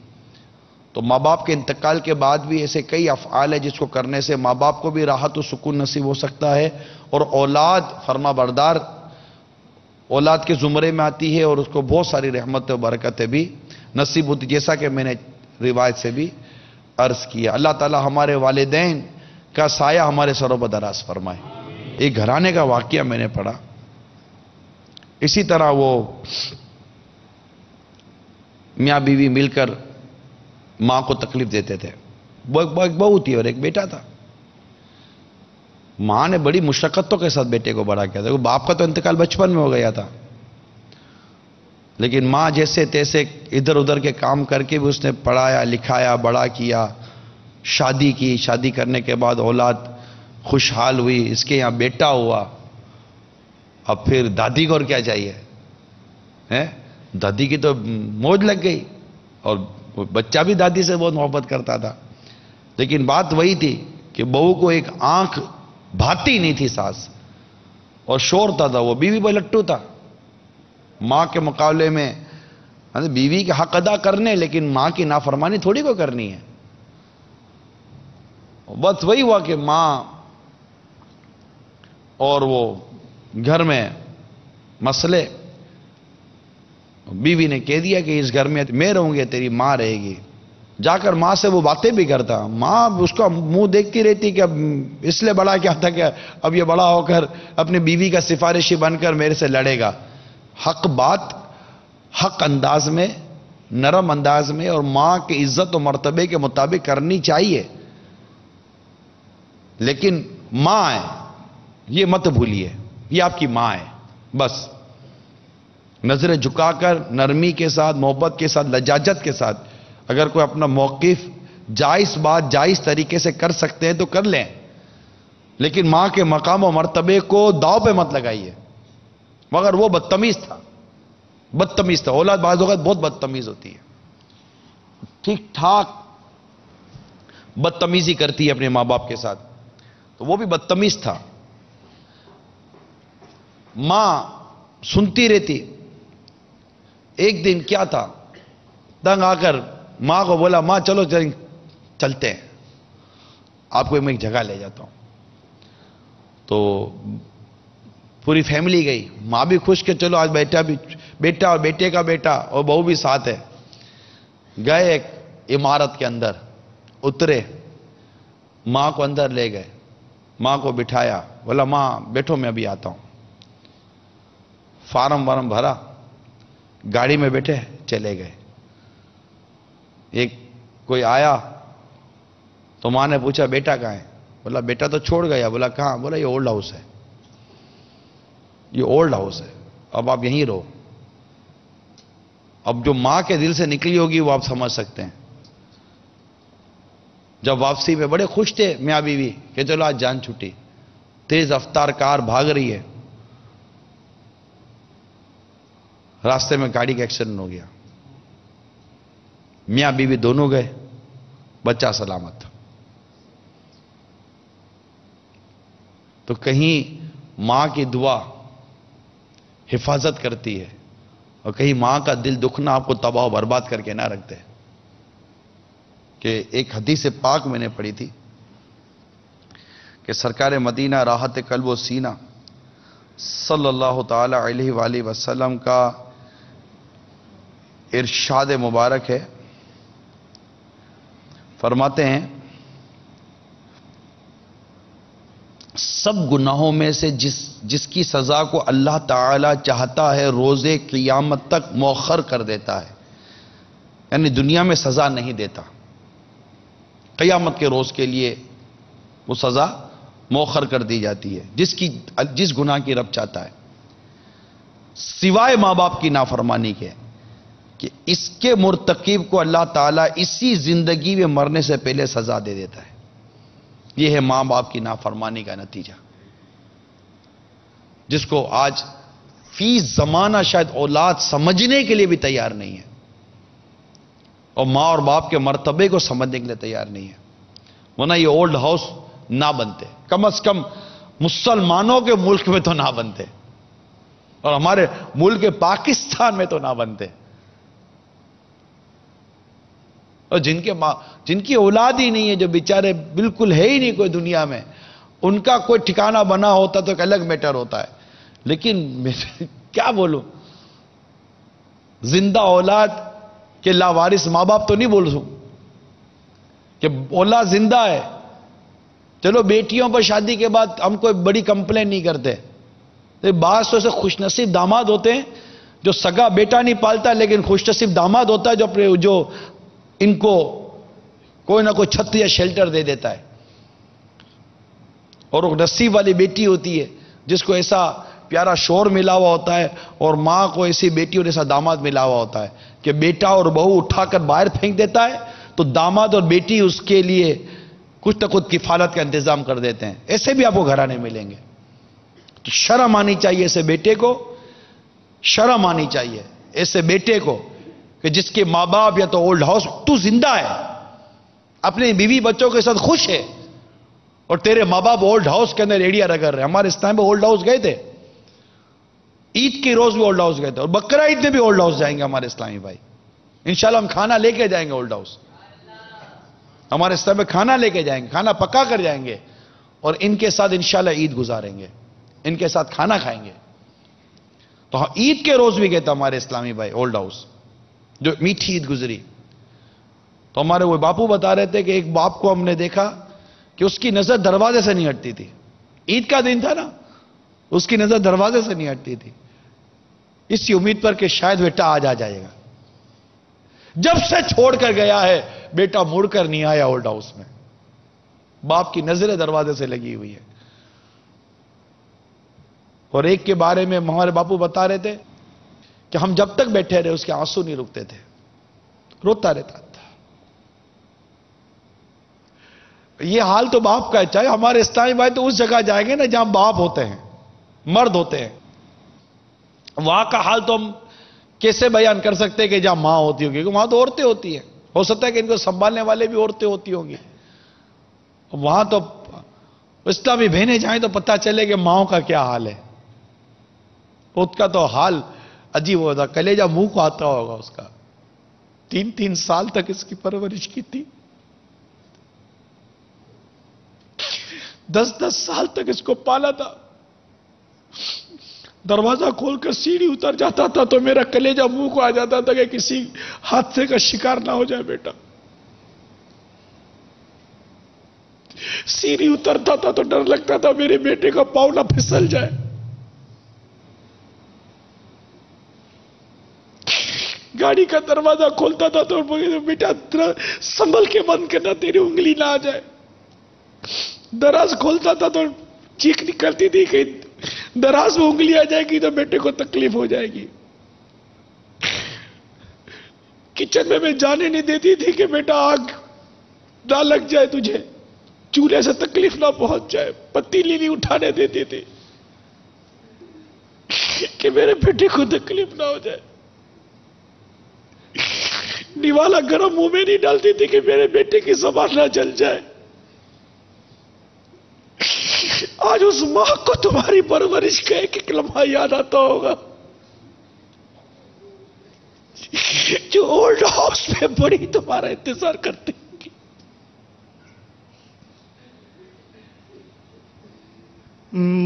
تو ماں باپ کے انتقال کے بعد بھی ایسے کئی افعال ہیں جس کو کرنے سے ماں باپ کو بھی راحت و سکون نصیب ہو سکتا ہے، اور اولاد فرما بردار اولاد کے زمرے میں آتی ہے اور اس کو بہت ساری رحمت و برکتیں بھی نصیب ہوتی، جیسا کہ میں نے روایت سے بھی عرض کیا۔ اللہ تعالی ہمارے والدین کا سایہ ہمارے سروں پر دراز فرمائے۔ ایک گھرانے کا واقعہ میں نے پڑھا، اسی طرح وہ میاں بیوی مل کر ماں کو تکلیف دیتے تھے، ایک بہو تھی اور ایک بیٹا تھا۔ ماں نے بڑی مشقتوں کے ساتھ بیٹے کو بڑا کیا تھا، باپ کا تو انتقال بچپن میں ہو گیا تھا، لیکن ماں جیسے تیسے ادھر ادھر کے کام کر کے بھی اس نے پڑھایا لکھایا بڑا کیا، شادی کی، شادی کرنے کے بعد اولاد خوشحال ہوئی، اس کے یہاں بیٹا ہوا۔ اب پھر دادی کو اور کیا چاہیے، دادی کی تو موج لگ گئی، اور بچہ بھی دادی سے بہت محبت کرتا تھا، لیکن بات وہی تھی کہ بہو کو ایک آنکھ بھاتی نہیں تھی ساس، اور شورتا تھا، وہ بیوی پر لٹو تھا۔ ماں کے مقابلے میں بیوی کے حق ادا کرنے، لیکن ماں کی نافرمانی تھوڑی کو کرنی ہے۔ بس وہی ہوا کہ ماں اور وہ گھر میں مسئلے، بیوی نے کہہ دیا کہ اس گھر میں میں رہوں گی، تیری ماں رہے گی۔ جا کر ماں سے وہ باتیں بھی کرتا، ماں اس کا منہ دیکھتی رہتی کہ اب اس لیے بڑا کیا تھا کہ اب یہ بڑا ہو کر اپنی بیوی کا سفارشی بن کر میرے سے لڑے گا۔ حق بات حق انداز میں، نرم انداز میں، اور ماں کی عزت و مرتبے کے مطابق کرنی چاہیے، لیکن ماں ہے یہ مت بھولیے، یہ آپ کی ماں ہے۔ بس نظریں جھکا کر نرمی کے ساتھ، محبت کے ساتھ، لجاجت کے ساتھ اگر کوئی اپنا موقف جائز بات جائز طریقے سے کر سکتے ہیں تو کر لیں، لیکن ماں کے مقام و مرتبے کو داؤ پہ مت لگائیے۔ مگر وہ بدتمیز تھا، اولاد بعض اوقات بہت بدتمیز ہوتی ہے، ٹھیک ٹھاک بدتمیزی کرتی ہے اپنے ماں باپ کے ساتھ، تو وہ بھی بدتمیز تھا۔ ماں سنتی رہتی، ایک دن کیا تھا، تنگ آ کر ماں کو بولا، ماں چلو چلتے ہیں، آپ کو میں ایک جگہ لے جاتا ہوں۔ تو پوری فیملی گئی، ماں بھی خوش کہ چلو آج بیٹا اور بیٹے کا بیٹا اور بہو بھی ساتھ ہے۔ گئے ایک عمارت کے اندر، اترے، ماں کو اندر لے گئے، ماں کو بٹھایا، بولا ماں بیٹھو میں ابھی آتا ہوں۔ فارم وارم بھرا، گاڑی میں بیٹھے چلے گئے۔ ایک کوئی آیا تو ماں نے پوچھا بیٹا کہاں ہے؟ بولا بیٹا تو چھوڑ گیا۔ بولا کہاں؟ بولا یہ اولڈ ہاؤس ہے، یہ اولڈ ہاؤس ہے، اب آپ یہیں رہو۔ اب جو ماں کے دل سے نکلی ہوگی وہ آپ سمجھ سکتے ہیں۔ جب واپسی پہ بڑے خوش تھے میاں بیوی کہ چلو آج جان چھٹی، تیز رفتار کار بھاگ رہی ہے، راستے میں گاڑی کا ایکسیڈنٹ ہو گیا، میاں بیوی دونوں گئے، بچہ سلامت۔ تو کہیں ماں کی دعا حفاظت کرتی ہے، اور کہیں ماں کا دل دکھنا آپ کو تباہ و برباد کر کے نہ رکھتے۔ کہ ایک حدیث پاک میں نے پڑھی تھی کہ سرکار مدینہ راحت قلب و سینہ صلی اللہ تعالی علیہ وآلہ وسلم کا ارشاد مبارک ہے، فرماتے ہیں سب گناہوں میں سے جس کی سزا کو اللہ تعالی چاہتا ہے روز قیامت تک مؤخر کر دیتا ہے، یعنی دنیا میں سزا نہیں دیتا، قیامت کے روز کے لیے وہ سزا مؤخر کر دی جاتی ہے جس گناہ کی رب چاہتا ہے، سوائے ماں باپ کی نافرمانی کے، کہ اس کے مرتکب کو اللہ تعالیٰ اسی زندگی میں مرنے سے پہلے سزا دے دیتا ہے۔ یہ ہے ماں باپ کی نافرمانی کا نتیجہ، جس کو آج فی زمانہ شاید اولاد سمجھنے کے لیے بھی تیار نہیں ہے، اور ماں اور باپ کے مرتبے کو سمجھنے کے لیے تیار نہیں ہے، ورنہ یہ اولڈ ہاؤس نہ بنتے۔ کم از کم مسلمانوں کے ملک میں تو نہ بنتے، اور ہمارے ملک پاکستان میں تو نہ بنتے. اور جن کی اولاد ہی نہیں ہے، جو بیچارے بالکل ہے ہی نہیں کوئی دنیا میں، ان کا کوئی ٹھکانہ بنا ہوتا تو ایک الگ میٹر ہوتا ہے. لیکن کیا بولوں، زندہ اولاد کے لاوارث ماں باپ تو نہیں بول سکوں کہ اولاد زندہ ہے. چلو بیٹیوں پر شادی کے بعد ہم کوئی بڑی کمپلین نہیں کرتے، بعض تو ایسے خوش نصیب داماد ہوتے ہیں جو سگا بیٹا نہیں پالتا لیکن خوش نصیب داماد ہوتا ہے جو ان کو کوئی نہ کوئی چھت یا شیلٹر دے دیتا ہے. اور وہ نصیب والی بیٹی ہوتی ہے جس کو ایسا پیارا شور ملا ہوا ہوتا ہے، اور ماں کو ایسی بیٹی اور ایسا داماد ملا ہوا ہوتا ہے کہ بیٹا اور بہو اٹھا کر باہر پھینک دیتا ہے تو داماد اور بیٹی اس کے لیے کچھ نہ کچھ کفالت کا انتظام کر دیتے ہیں. ایسے بھی آپ کو گھرانے ملیں گے. تو شرم آنی چاہیے ایسے بیٹے کو، شرم آنی چاہیے ایسے بیٹے کو کہ جس کے ماں باپ یا تو اولڈ ہاؤس، تو زندہ ہے، اپنے بیوی بچوں کے ساتھ خوش ہے، اور تیرے ماں باپ اولڈ ہاؤس کے اندر ایڑیا رگڑ رہے. ہمارے اس ٹائم میں اولڈ ہاؤس گئے تھے، عید کے روز بھی اولڈ ہاؤس گئے تھے، اور بقرہ عید میں بھی اولڈ ہاؤس جائیں گے ہمارے اسلامی بھائی. انشاءاللہ ہم کھانا لے کے جائیں گے اولڈ ہاؤس، ہمارے اس ٹائم میں کھانا لے کے جائیں گے، کھانا پکا کر جائیں گے، اور ان کے ساتھ انشاءاللہ عید گزاریں گے، ان کے ساتھ کھانا کھائیں گے. تو عید کے روز بھی گئے تھے ہمارے اسلامی بھائی اولڈ ہاؤس، جو میٹھی عید گزری. تو ہمارے وہ باپو بتا رہے تھے کہ ایک باپ کو ہم نے دیکھا کہ اس کی نظر دروازے سے نہیں ہٹتی تھی. عید کا دن تھا نا، اس کی نظر دروازے سے نہیں ہٹتی تھی، اسی امید پر کہ شاید بیٹا آج آ جائے گا. جب سے چھوڑ کر گیا ہے بیٹا مڑ کر نہیں آیا اولڈ ہاؤس میں. باپ کی نظریں دروازے سے لگی ہوئی ہے. اور ایک کے بارے میں ہمارے باپو بتا رہے تھے کہ ہم جب تک بیٹھے رہے اس کے آنسو نہیں رکتے تھے، روتا رہتا تھا. یہ حال تو باپ کا ہے. چاہے ہمارے اسلامی بھائی تو اس جگہ جائیں گے نا جہاں باپ ہوتے ہیں، مرد ہوتے ہیں. وہاں کا حال تو ہم کیسے بیان کر سکتے ہیں کہ جہاں ماں ہوتی ہوگی، کیونکہ وہاں تو عورتیں ہوتی ہیں. ہو سکتا ہے کہ ان کو سنبھالنے والے بھی عورتیں ہوتی ہوں گی. وہاں تو اسلامی بہنیں جائیں تو پتہ چلے کہ ماؤں کا کیا حال ہے. اس کا تو حال عجیب ہوتا، کلیجہ منہ کو آتا ہوگا اس کا. 3 سال تک اس کی پرورش کی تھی، 10 سال تک اس کو پالا تھا. دروازہ کھول کر سیڑھی اتر جاتا تھا تو میرا کلیجہ منہ کو آ جاتا تھا کہ کسی حادثے کا شکار نہ ہو جائے بیٹا. سیڑھی اترتا تھا تو ڈر لگتا تھا میرے بیٹے کا پاؤں نہ پھسل جائے. گاڑی کا دروازہ کھولتا تھا تو بیٹا سنبھل کے بند کرنا، تیری انگلی نہ آ جائے. دراز کھولتا تھا تو چیخ نکلتی تھی کہ دراز میں انگلی آ جائے گی تو بیٹے کو تکلیف ہو جائے گی. کچن میں جانے نہیں دیتی تھی کہ بیٹا آگ نہ لگ جائے تجھے، چولہے سے تکلیف نہ پہنچ جائے. پتیلی نہیں اٹھانے دیتی تھی کہ میرے بیٹے کو تکلیف نہ ہو جائے. نوالا گرم منہ میں نہیں ڈالتی تھی کہ میرے بیٹے کی زبان نہ جل جائے. آج اس ماں کو تمہاری پرورش کا ایک لمحہ یاد آتا ہوگا جو اولڈ ہاؤس میں بڑی تمہارا انتظار کرتے ہیں.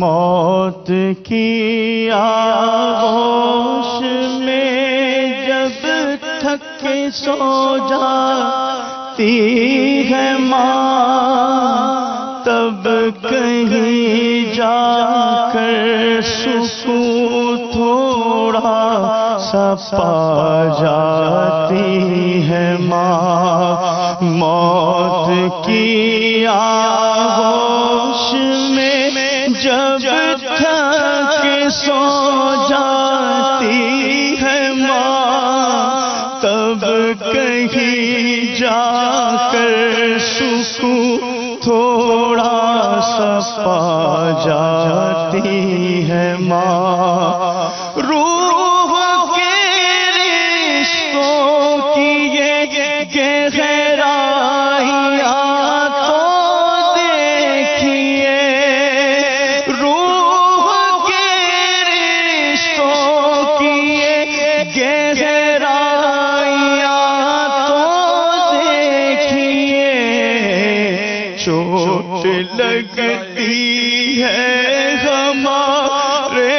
موت کی آغوش میں جب تھک کے سو جاتی ہے ماں، تب کہیں جا کر سکون تھوڑا سا پا جاتی ہے ماں. موت کی آغوش میں جب تھک سو جاتی ہے ماں، تب کہیں جا کر سکون تھوڑا سا پا جاتی ہے ماں. روح کے رشتوں کی یہ گہرائیاں تو دیکھیے، لگتی ہے ہمارے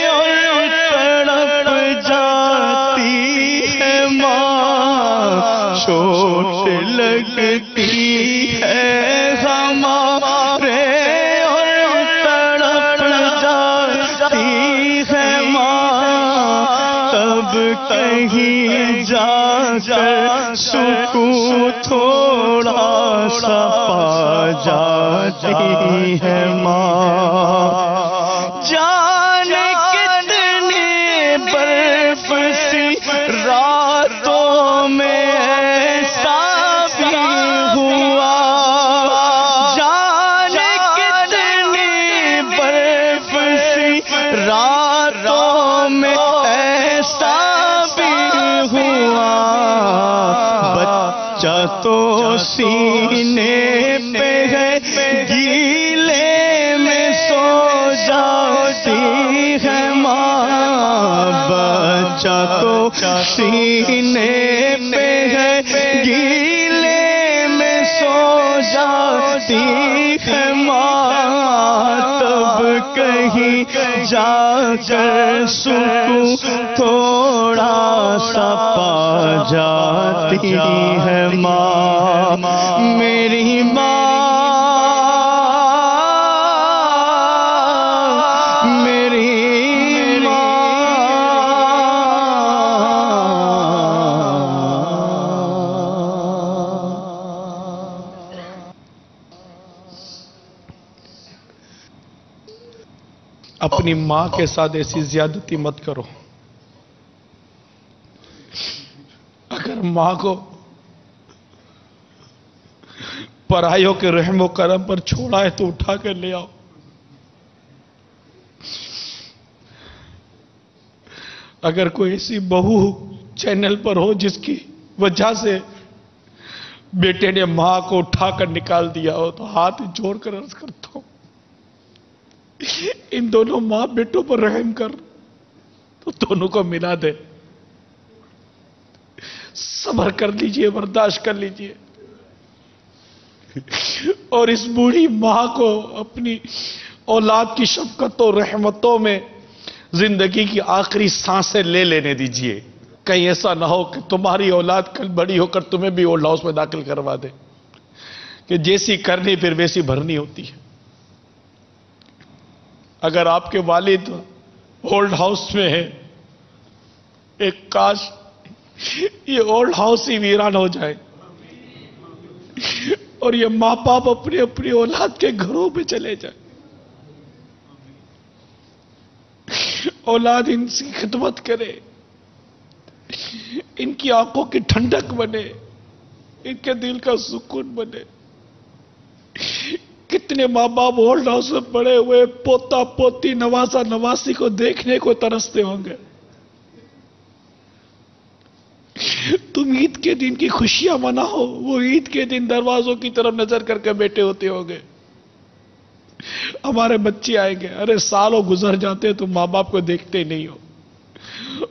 اور تڑپ جاتی ہے ماں، چوٹ لگتی ہے ہمارے اور تڑپ جاتی ہے ماں، تب کہیں جا کر سکون تھوڑا سا پا جاتی ہے ماں۔ جانے کتنی برف سی راتوں میں ایسا بھی ہوا، جانے کتنی برف سی راتوں میں ایسا بھی ہوا، بچہ تو سینے پہ ہے گیلے میں سو جاتی ہے ماں، بچہ تو سینے پہ ہے گیلے میں سو جاتی ہے ماں، تب کہیں جا کر سکون تھوڑا سا پا جاتی ہے ماں، میری ماں، میری ماں۔ اپنی ماں کے ساتھ ایسی زیادتی مت کرو۔ اگر ماں کو پرائیوں کے رحم و کرم پر چھوڑا ہے تو اٹھا کر لے آؤ۔ اگر کوئی ایسی بہو چینل پر ہو جس کی وجہ سے بیٹے نے ماں کو اٹھا کر نکال دیا ہو تو ہاتھ جوڑ کر عرض کرتا ہوں، ان دونوں ماں بیٹوں پر رحم کر تو دونوں کو ملا دے، صبر کر لیجئے، برداشت کر لیجئے، اور اس بوڑھی ماں کو اپنی اولاد کی شفقت و رحمتوں میں زندگی کی آخری سانسیں لے لینے دیجئے۔ کہیں ایسا نہ ہو کہ تمہاری اولاد کل بڑی ہو کر تمہیں بھی اولڈ ہاؤس میں داخل کروا دے، کہ جیسی کرنی پھر ویسی بھرنی ہوتی ہے۔ اگر آپ کے والد اولڈ ہاؤس میں ہیں، ایک کاش یہ اولڈ ہاؤس ہی ویران ہو جائے اور یہ ماں باپ اپنی اپنی اولاد کے گھروں میں چلے جائیں، اولاد ان کی خدمت کرے، ان کی آنکھوں کی ٹھنڈک بنے، ان کے دل کا سکون بنے۔ کتنے ماں باپ اولڈ ہاؤس میں پڑے ہوئے پوتا پوتی نواسا نواسی کو دیکھنے کو ترستے ہوں گے۔ تم عید کے دن کی خوشیاں مناؤ، وہ عید کے دن دروازوں کی طرف نظر کر کے بیٹھے ہوتے ہوں گے۔ ہمارے بچے آئیں گے، ارے سالوں گزر جاتے تم ماں باپ کو دیکھتے نہیں ہو،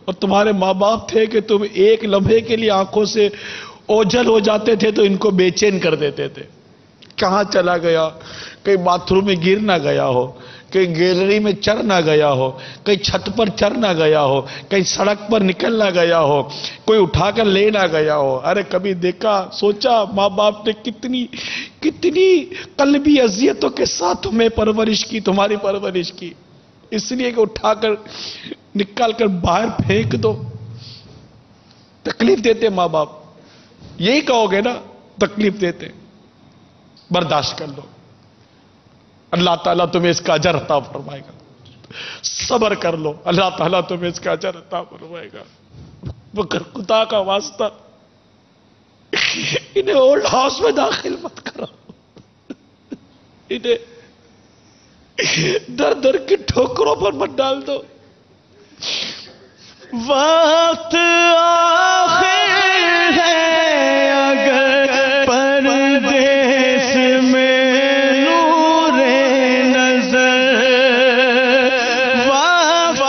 اور تمہارے ماں باپ تھے کہ تم ایک لمحے کے لیے آنکھوں سے اوجھل ہو جاتے تھے تو ان کو بے چین کر دیتے تھے۔ کہاں چلا گیا؟ کہیں باتھ روم میں گر نہ گیا ہو، کہیں گیلری میں چڑھ نہ گیا ہو، کہیں چھت پر چڑھ نہ گیا ہو، کہیں سڑک پر نکل نہ گیا ہو، کوئی اٹھا کر لے نہ گیا ہو۔ ارے کبھی دیکھا سوچا ماں باپ نے کتنی قلبی اذیتوں کے ساتھ تمہیں پرورش کی، تمہاری پرورش کی، اس لیے کہ اٹھا کر نکال کر باہر پھینک دو۔ تکلیف دیتے ماں باپ، یہی کہو گے نا، تکلیف دیتے، برداشت کر لو، اللہ تعالیٰ تمہیں اس کا اجر عطا فرمائے گا۔ صبر کر لو، اللہ تعالیٰ تمہیں اس کا اجر عطا فرمائے گا۔ مگر خدا کا واسطہ انہیں اولڈ ہاؤس میں داخل مت کرو، انہیں در در کی ٹھوکروں پر مت ڈال دو۔ وقت آخر ہے اگر پردیس میں نور نظر، وقت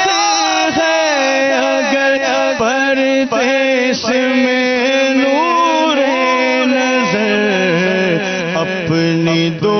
آخر ہے اگر پردیس میں نور نظر، اپنی دو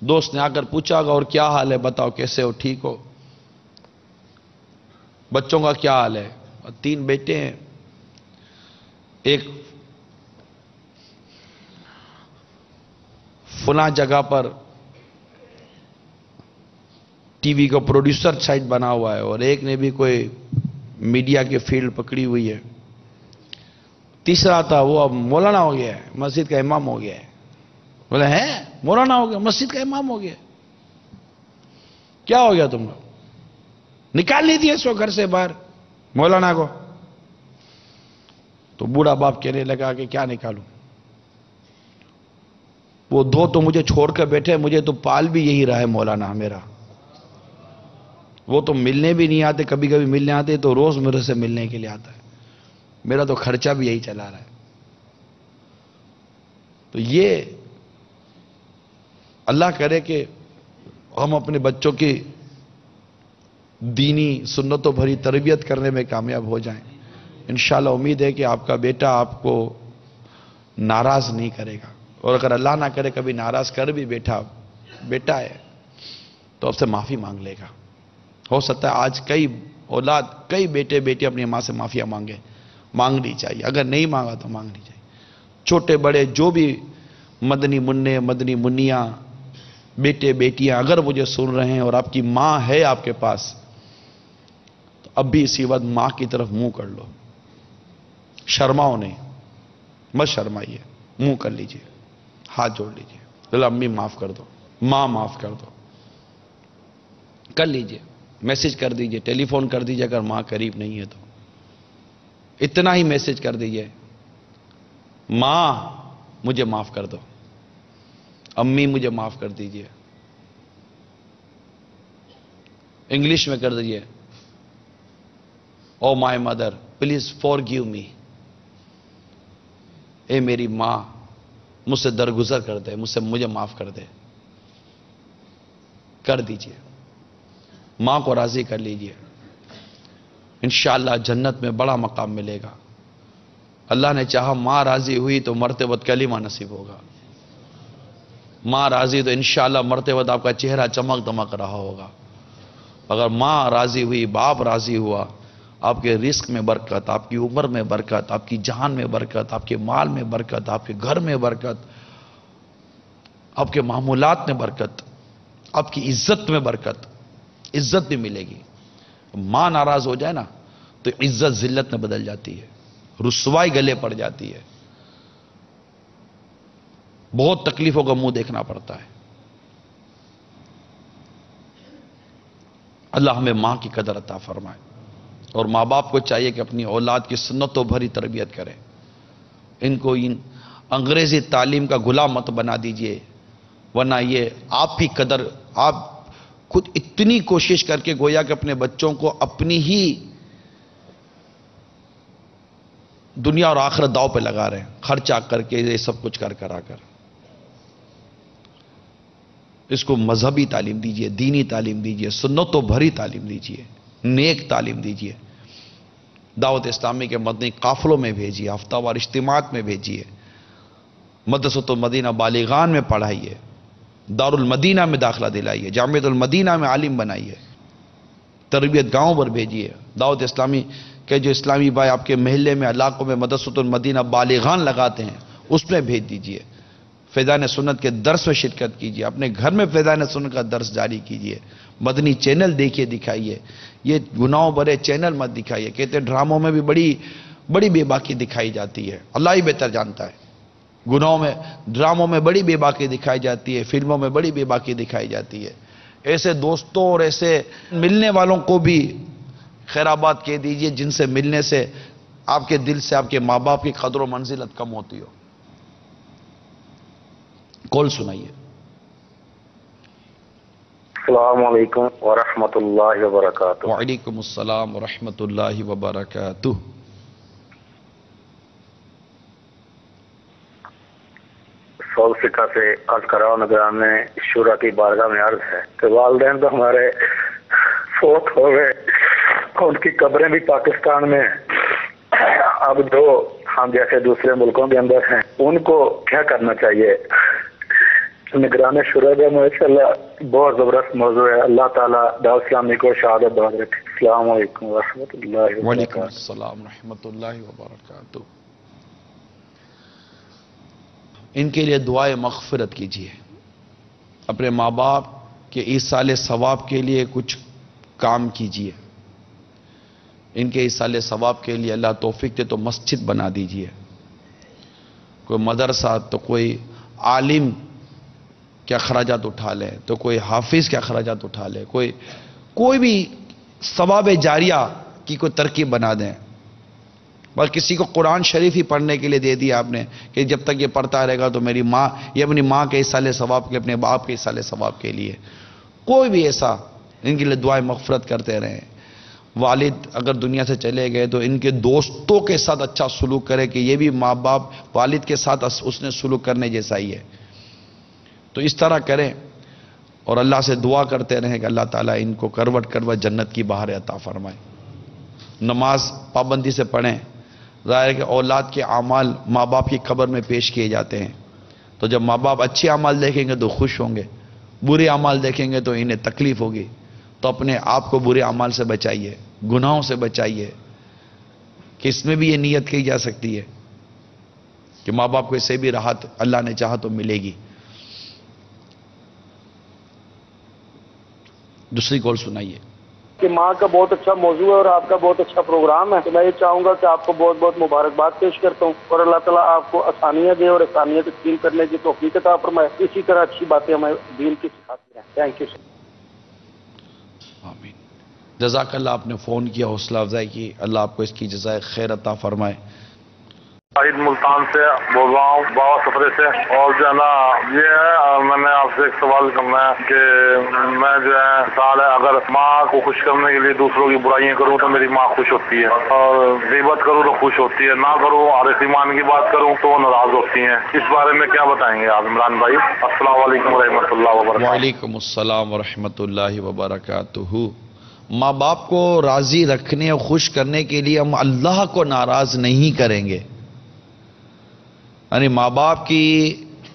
دوست نے آ کر پوچھا گا اور کیا حال ہے، بتاؤ کیسے ہو، ٹھیک ہو؟ بچوں کا کیا حال ہے؟ 3 بیٹے ہیں، ایک فلاں جگہ پر ٹی وی کا پروڈیوسر سائٹ بنا ہوا ہے، اور ایک نے بھی کوئی میڈیا کی فیلڈ پکڑی ہوئی ہے، تیسرا تھا وہ اب مولانا ہو گیا ہے، مسجد کا امام ہو گیا ہے۔ بولے ہیں مولانا ہو گیا، مسجد کا امام ہو گیا، کیا ہو گیا تم لوگ؟ نکال لیجیے اس کو گھر سے باہر مولانا کو۔ تو بوڑھا باپ کہنے لگا کہ کیا نکالوں، وہ 2 تو مجھے چھوڑ کر بیٹھے، مجھے تو پال بھی یہی رہا ہے مولانا میرا، وہ تو ملنے بھی نہیں آتے، کبھی کبھی ملنے آتے تو روز میرے سے ملنے کے لیے آتا ہے، میرا تو خرچہ بھی یہی چلا رہا ہے۔ تو یہ اللہ کرے کہ ہم اپنے بچوں کی دینی سنتوں بھری تربیت کرنے میں کامیاب ہو جائیں۔ انشاءاللہ امید ہے کہ آپ کا بیٹا آپ کو ناراض نہیں کرے گا، اور اگر اللہ نہ کرے کبھی ناراض کر بھی بیٹا ہے تو آپ سے معافی مانگ لے گا۔ ہو سکتا ہے آج کئی بیٹے بیٹی اپنی ماں سے معافیاں مانگنی چاہیے، اگر نہیں مانگا تو مانگنی چاہیے۔ چھوٹے بڑے جو بھی مدنی منع مدنی منیاں بیٹے بیٹیاں اگر مجھے سن رہے ہیں اور آپ کی ماں ہے آپ کے پاس، تو اب بھی اسی وقت ماں کی طرف منہ کر لو، شرماؤ نہیں، مت شرمائیے، منہ کر لیجئے، ہاتھ جوڑ لیجئے، چلو امی معاف کر دو، ماں معاف کر دو، کر لیجئے، میسج کر دیجئے، ٹیلی فون کر دیجئے اگر ماں قریب نہیں ہے تو، اتنا ہی میسج کر دیجئے، ماں مجھے معاف کر دو، امی مجھے معاف کر دیجئے، انگلش میں کر دیجئے، او مائی مدر پلیز فارگیو می، اے میری ماں مجھ سے درگزر کر دے، مجھے معاف کر دے، کر دیجئے، ماں کو راضی کر لیجئے، انشاءاللہ جنت میں بڑا مقام ملے گا۔ اللہ نے چاہا ماں راضی ہوئی تو مرتے وقت کلمہ نصیب ہوگا، ماں راضی تو انشاءاللہ مرتے وقت آپ کا چہرہ چمک دمک رہا ہوگا۔ اگر ماں راضی ہوئی، باپ راضی ہوا، آپ کے رزق میں برکت، آپ کی عمر میں برکت، آپ کی جان میں برکت، آپ کے مال میں برکت، آپ کے گھر میں برکت، آپ کے معمولات میں برکت، آپ کی عزت میں برکت، عزت بھی ملے گی۔ ماں ناراض ہو جائے نا تو عزت ذلت میں بدل جاتی ہے، رسوائی گلے پڑ جاتی ہے، بہت تکلیفوں کا منہ دیکھنا پڑتا ہے۔ اللہ ہمیں ماں کی قدر عطا فرمائے، اور ماں باپ کو چاہیے کہ اپنی اولاد کی سنتوں بھری تربیت کریں، ان کو انگریزی تعلیم کا غلام مت بنا دیجئے، ورنہ یہ آپ ہی قدر، آپ خود اتنی کوشش کر کے گویا کہ اپنے بچوں کو اپنی ہی دنیا اور آخرت داؤ پہ لگا رہے ہیں، خرچہ کر کے یہ سب کچھ کر کر۔ اس کو مذہبی تعلیم دیجئے، دینی تعلیم دیجئے، سنتوں بھری تعلیم دیجئے، نیک تعلیم دیجئے، دعوت اسلامی کے مدنی قافلوں میں بھیجیے، ہفتہ وار اجتماعات میں بھیجیے، مدرسۃ المدینہ بالغان میں پڑھائیے، دار المدینہ میں داخلہ دلائیے، جامعۃ المدینہ میں عالم بنائیے، تربیت گاؤں پر بھیجیے، دعوت اسلامی کہ جو اسلامی بھائی آپ کے محلے میں علاقوں میں مدرسۃ المدینہ بالغان لگاتے ہیں اس میں بھیج دیجئے، فیضان سنت کے درس میں شرکت کیجئے، اپنے گھر میں فیضان سنت کا درس جاری کیجئے، مدنی چینل دیکھیے دکھائیے، یہ گناہوں بھرے چینل مت دکھائیے، کہتے ہیں ڈراموں میں بھی بڑی بے باکی دکھائی جاتی ہے، اللہ ہی بہتر جانتا ہے، گناہوں میں ڈراموں میں بڑی بے باکی دکھائی جاتی ہے، فلموں میں بڑی بے باکی دکھائی جاتی ہے۔ ایسے دوستوں اور ایسے ملنے والوں کو بھی خیرآباد کہہ دیجئے جن سے ملنے سے آپ کے دل سے آپ کے ماں باپ کی قدر و منزلت کم ہوتی ہو۔ کال سنائیے۔ السلام علیکم ورحمۃ اللہ وبرکاتہ۔ وعلیکم السلام ورحمۃ اللہ وبرکاتہ۔ سول سکھا سے عرض کر رہا ہوں، نگران میں شورا کی بارگاہ میں عرض ہے کہ والدین تو ہمارے فوت ہو گئے، ان کی قبریں بھی پاکستان میں ہیں، اب جو ہم جیسے دوسرے ملکوں کے اندر ہیں ان کو کیا کرنا چاہیے نگران شورا کا ماشاءاللہ بہت زبردست موضوع ہے. اللہ تعالیٰ دعوت اسلامی کو شہادت باد رکھے. السلام علیکم ورحمۃ اللہ وعلیکم وبرکاتہ. السلام ورحمۃ اللہ وبرکاتہ. ان کے لیے دعائے مغفرت کیجیے. اپنے ماں باپ کے ایصال ثواب کے لیے کچھ کام کیجیے. ان کے ایصال ثواب کے لیے اللہ توفیق دے تو مسجد بنا دیجیے, کوئی مدرسہ, تو کوئی عالم کے اخراجات اٹھا لیں, تو کوئی حافظ کے اخراجات اٹھا لیں, کوئی بھی ثواب جاریہ کی کوئی ترکیب بنا دیں. بس کسی کو قرآن شریف ہی پڑھنے کے لیے دے دیا آپ نے کہ جب تک یہ پڑھتا رہے گا تو میری ماں, یہ اپنی ماں کے ایصال ثواب کے, اپنے باپ کے ایصال ثواب کے لیے کوئی بھی ایسا, ان کے لیے دعائیں مغفرت کرتے رہیں. والد اگر دنیا سے چلے گئے تو ان کے دوستوں کے ساتھ اچھا سلوک کرے کہ یہ بھی ماں باپ والد کے ساتھ اس نے سلوک کرنے جیسا ہی ہے. تو اس طرح کریں اور اللہ سے دعا کرتے رہیں کہ اللہ تعالیٰ ان کو کروٹ کروٹ جنت کی بہار عطا فرمائے. نماز پابندی سے پڑھیں. ظاہر ہے کہ اولاد کے اعمال ماں باپ کی قبر میں پیش کیے جاتے ہیں, تو جب ماں باپ اچھے اعمال دیکھیں گے تو خوش ہوں گے, برے اعمال دیکھیں گے تو انہیں تکلیف ہوگی. تو اپنے آپ کو برے اعمال سے بچائیے, گناہوں سے بچائیے. کہ اس میں بھی یہ نیت کی جا سکتی ہے کہ ماں باپ کو اس سے بھی راحت اللہ نے چاہا تو ملے گی. دوسری کال سنائیے. کہ ماں کا بہت اچھا موضوع ہے اور آپ کا بہت اچھا پروگرام ہے, تو میں یہ چاہوں گا کہ آپ کو بہت بہت مبارکباد پیش کرتا ہوں اور اللہ تعالیٰ آپ کو آسانیاں دے اور آسانیاں تقسیم کرنے کی توفیق عطا فرمائے. اسی طرح اچھی باتیں ہمیں دین کی سکھاتی ہیں. Thank you sir. آمین. جزاک اللہ, آپ نے فون کیا, حوصلہ افزائی کی, اللہ آپ کو اس کی جزائے خیر عطا فرمائے. عید ملتان سے بول رہا ہوں, بابا سفرے سے. اور جو ہے نا یہ ہے, میں نے آپ سے ایک سوال کرنا ہے کہ میں جو ہے سال ہے اگر ماں کو خوش کرنے کے لیے دوسروں کی برائیاں کروں تو میری ماں خوش ہوتی ہے, اور غیبت کروں تو خوش ہوتی ہے, نہ کروں عارف ایمان کی بات کروں تو وہ ناراض ہوتی ہیں. اس بارے میں کیا بتائیں گے آپ عمران بھائی؟ السلام علیکم ورحمۃ اللہ وبرکاتہ. وعلیکم السلام ورحمۃ اللہ وبرکاتہ. ماں باپ کو راضی رکھنے اور خوش کرنے کے لیے ہم اللہ کو ناراض نہیں کریں گے. یعنی ماں باپ کی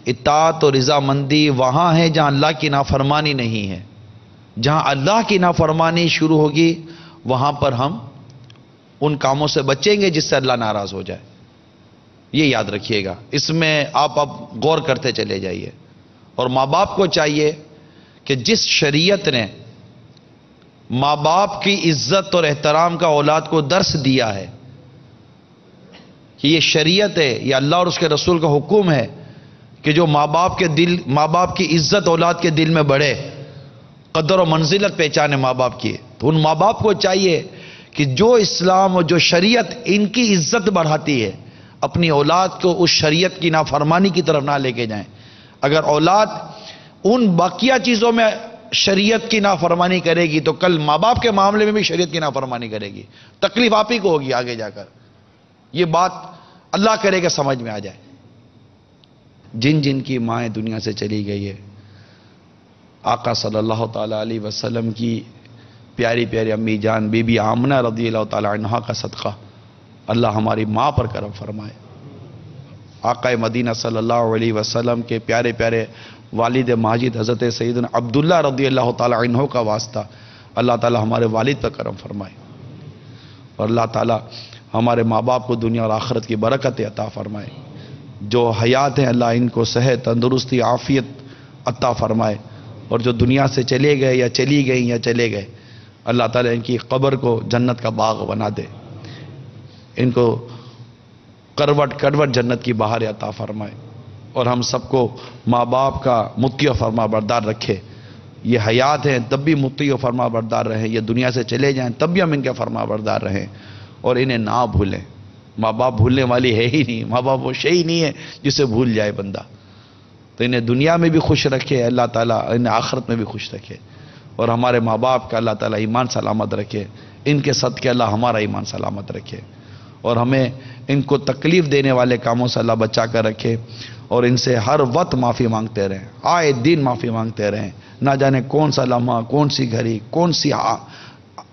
اطاعت اور رضامندی وہاں ہے جہاں اللہ کی نافرمانی نہیں ہے. جہاں اللہ کی نافرمانی شروع ہوگی وہاں پر ہم ان کاموں سے بچیں گے جس سے اللہ ناراض ہو جائے. یہ یاد رکھیے گا, اس میں آپ غور کرتے چلے جائیے. اور ماں باپ کو چاہیے کہ جس شریعت نے ماں باپ کی عزت اور احترام کا اولاد کو درس دیا ہے کہ یہ شریعت ہے, یہ اللہ اور اس کے رسول کا حکم ہے کہ جو ماں باپ کی عزت اولاد کے دل میں بڑھے, قدر و منزلت پہچانے ماں باپ کی. تو ان ماں باپ کو چاہیے کہ جو اسلام اور جو شریعت ان کی عزت بڑھاتی ہے اپنی اولاد کو اس شریعت کی نافرمانی کی طرف نہ لے کے جائیں. اگر اولاد ان باقیہ چیزوں میں شریعت کی نافرمانی کرے گی تو کل ماں باپ کے معاملے میں بھی شریعت کی نافرمانی کرے گی. تکلیف آپ ہی کو ہوگی آگے جا کر. یہ بات اللہ کرے کہ سمجھ میں آ جائے. جن جن کی مائیں دنیا سے چلی گئی ہے, آقا صلی اللہ تعالی علیہ وسلم کی پیاری پیاری امی جان بی بی آمنہ رضی اللہ تعالی عنہا کا صدقہ اللہ ہماری ماں پر کرم فرمائے. آقا مدینہ صلی اللہ علیہ وسلم کے پیارے پیارے والد ماجد حضرت سیدنا عبداللہ رضی اللہ تعالی عنہ کا واسطہ اللہ تعالی ہمارے والد پر کرم فرمائے. اور اللہ تعالی ہمارے ماں باپ کو دنیا اور آخرت کی برکت عطا فرمائے. جو حیات ہیں اللہ ان کو صحت, تندرستی, عافیت عطا فرمائے. اور جو دنیا سے چلے گئے یا چلی گئی یا چلے گئے اللہ تعالیٰ ان کی قبر کو جنت کا باغ بنا دے. ان کو کروٹ کروٹ جنت کی بہار عطا فرمائے. اور ہم سب کو ماں باپ کا مطیع و فرما بردار رکھے. یہ حیات ہیں تب بھی مطیع و فرما بردار رہیں, یہ دنیا سے چلے جائیں تب بھی ہم ان کے فرما بردار رہیں. اور انہیں نہ بھولیں. ماں باپ بھولنے والی ہے ہی نہیں, ماں باپ وہ شے ہی نہیں ہے جسے بھول جائے بندہ. تو انہیں دنیا میں بھی خوش رکھے اللہ تعالیٰ, انہیں آخرت میں بھی خوش رکھے. اور ہمارے ماں باپ کا اللہ تعالیٰ ایمان سلامت رکھے. ان کے صدقے اللہ ہمارا ایمان سلامت رکھے. اور ہمیں ان کو تکلیف دینے والے کاموں سے اللہ بچا کر رکھے. اور ان سے ہر وقت معافی مانگتے رہیں, آئے دن معافی مانگتے رہیں. نہ جانے کون سا لمحہ, کون سی گھڑی, کون سی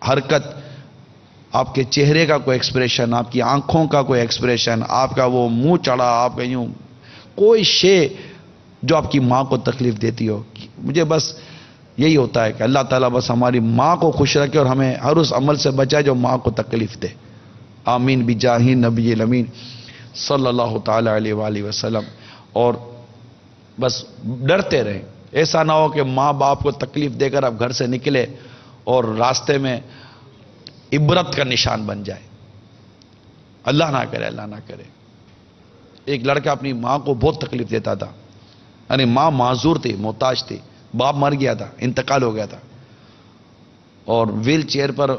حرکت, آپ کے چہرے کا کوئی ایکسپریشن, آپ کی آنکھوں کا کوئی ایکسپریشن, آپ کا وہ منہ چڑھا, آپ کا یوں کوئی شے جو آپ کی ماں کو تکلیف دیتی ہو. مجھے بس یہی ہوتا ہے کہ اللہ تعالیٰ بس ہماری ماں کو خوش رکھے اور ہمیں ہر اس عمل سے بچائے جو ماں کو تکلیف دے. آمین بجاہ نبی الامین صلی اللہ تعالی علیہ وآلہ وسلم. اور بس ڈرتے رہیں، ایسا نہ ہو کہ ماں باپ کو تکلیف دے کر آپ گھر سے نکلے اور راستے میں عبرت کا نشان بن جائے. اللہ نہ کرے، اللہ نہ کرے. ایک لڑکا اپنی ماں کو بہت تکلیف دیتا تھا، یعنی ماں معذور تھی، محتاج تھی، باپ مر گیا تھا، انتقال ہو گیا تھا، اور ویل چیئر پر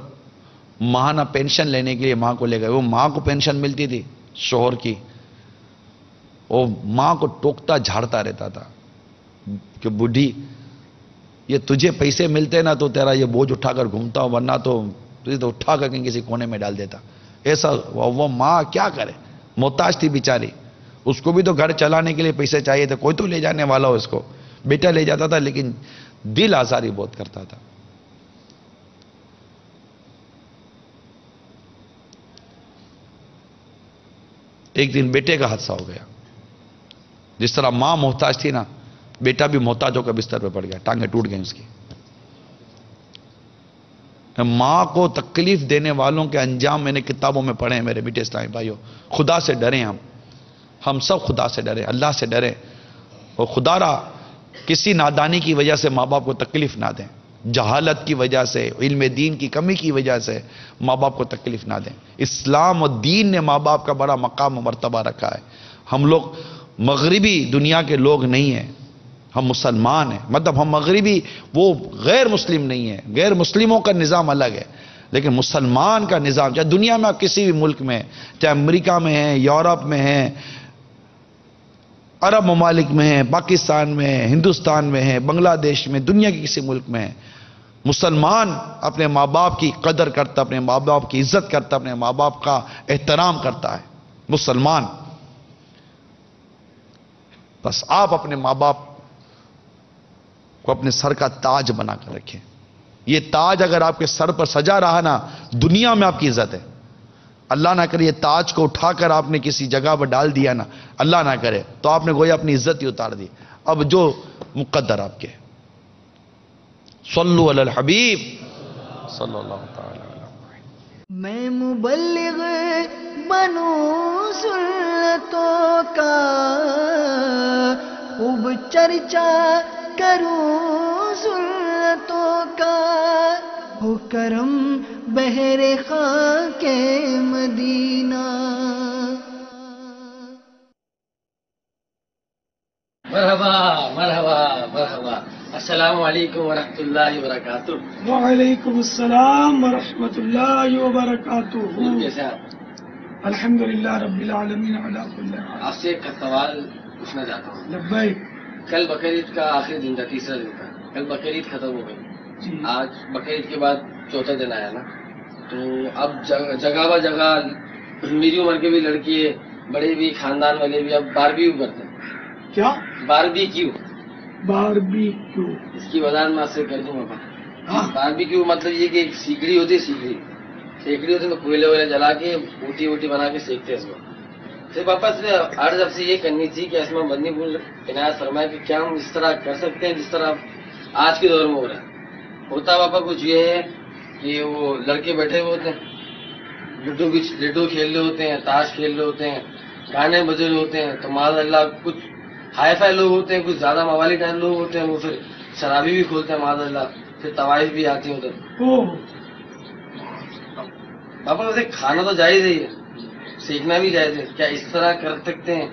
ماہانہ پینشن لینے کے لیے ماں کو لے گئے. وہ ماں کو پینشن ملتی تھی شوہر کی، وہ ماں کو ٹوکتا جھاڑتا رہتا تھا کہ بڈھی یہ تجھے پیسے ملتے نا تو تیرا یہ بوجھ اٹھا کر گھومتا ہوں، ورنہ تو تجھے تو اٹھا کر کہیں کسی کونے میں ڈال دیتا. ایسا وہ ماں کیا کرے، محتاج تھی بیچاری. اس کو بھی تو گھر چلانے کے لیے پیسے چاہیے تھے، کوئی تو لے جانے والا ہو. اس کو بیٹا لے جاتا تھا، لیکن دل آزاری بہت کرتا تھا. ایک دن بیٹے کا حادثہ ہو گیا. جس طرح ماں محتاج تھی نا، بیٹا بھی محتاج ہو کر بستر پہ پڑ گیا، ٹانگیں ٹوٹ گئیں اس کی. ماں کو تکلیف دینے والوں کے انجام میں نے کتابوں میں پڑھے ہیں میرے میٹھے اسلامی بھائیوں. خدا سے ڈریں، ہم سب خدا سے ڈریں، اللہ سے ڈریں، اور خدا را کسی نادانی کی وجہ سے ماں باپ کو تکلیف نہ دیں. جہالت کی وجہ سے، علم دین کی کمی کی وجہ سے ماں باپ کو تکلیف نہ دیں. اسلام اور دین نے ماں باپ کا بڑا مقام و مرتبہ رکھا ہے. ہم لوگ مغربی دنیا کے لوگ نہیں ہیں، ہم مسلمان ہیں. مطلب ہم مغربی، وہ غیر مسلم نہیں ہیں. غیر مسلموں کا نظام الگ ہے، لیکن مسلمان کا نظام، چاہے دنیا میں آپ کسی بھی ملک میں، چاہے امریکہ میں ہیں، یورپ میں ہیں، عرب ممالک میں ہیں، پاکستان میں ہیں، ہندوستان میں ہیں، بنگلہ دیش میں، دنیا کے کسی ملک میں ہیں، مسلمان اپنے ماں باپ کی قدر کرتا، اپنے ماں باپ کی عزت کرتا، اپنے ماں باپ کا احترام کرتا ہے. مسلمان. بس آپ اپنے ماں باپ کو اپنے سر کا تاج بنا کر رکھیں. یہ تاج اگر آپ کے سر پر سجا رہا نا، دنیا میں آپ کی عزت ہے. اللہ نہ کرے یہ تاج کو اٹھا کر آپ نے کسی جگہ پر ڈال دیا نا، اللہ نہ کرے، تو آپ نے گویا اپنی عزت ہی اتار دی. اب جو مقدر آپ کے. صلو علی الحبیب صلی اللہ تعالی علیہ وسلم. میں مبلغ بنوں سنتوں کا، خوب چرچا کروں سنتوں کا، ہو کرم بہر خاک مدینہ. مرحبا مرحبا مرحبا. السلام علیکم ورحمۃ اللہ وبرکاتہ. وعلیکم السلام ورحمۃ اللہ وبرکاتہ. کیسے آپ؟ الحمدللہ رب العالمین علی کل حال. آپ سے ایک سوال پوچھنا چاہتا ہوں. لبیک. کل بقرعید کا آخری دن تھا، تیسرا دن تھا. کل بقرعید ختم ہو گئی، آج بقرعید کے بعد چوتھا دن آیا نا. تو اب جگہ بہ جگہ میری عمر کے بھی لڑکے، بڑے بھی، خاندان والے بھی اب باربیکیو کرتے ہیں. کیا؟ باربیکیو. باربیکیو اس کی وضاحت میں آپ سے کر دوں گا. باربیکیو مطلب یہ کہ ایک سیکڑی ہوتی ہے، سیکڑی ہوتی ہے تو کوئلے ویلے جلا کے اوٹی ووٹی بنا کے سیکتے ہیں اس کو. پھر واپس عرض اب سے یہ کرنی تھی کہ اسما مدنی پور عنایت فرمائے کہ کیا ہم اس طرح کر سکتے ہیں جس طرح آج کے دور میں ہو رہا ہے. ہوتا پاپا کچھ یہ ہے کہ وہ لڑکے بیٹھے ہوئے ہوتے ہیں، لڈو کھیل رہے ہوتے ہیں، تاش کھیل رہے ہوتے ہیں، گانے بجے رہے ہوتے ہیں. تو معاذ اللہ کچھ ہائی فائی لوگ ہوتے ہیں، کچھ زیادہ موالی ٹائپ لوگ ہوتے ہیں، وہ پھر شرابی بھی کھولتے ہیں معاذ اللہ. پھر طوائف بھی آتی ہیں ادھر. پاپا ویسے کھانا تو جائز ہے، سیکھنا بھی جائز ہے. کیا اس طرح کر سکتے ہیں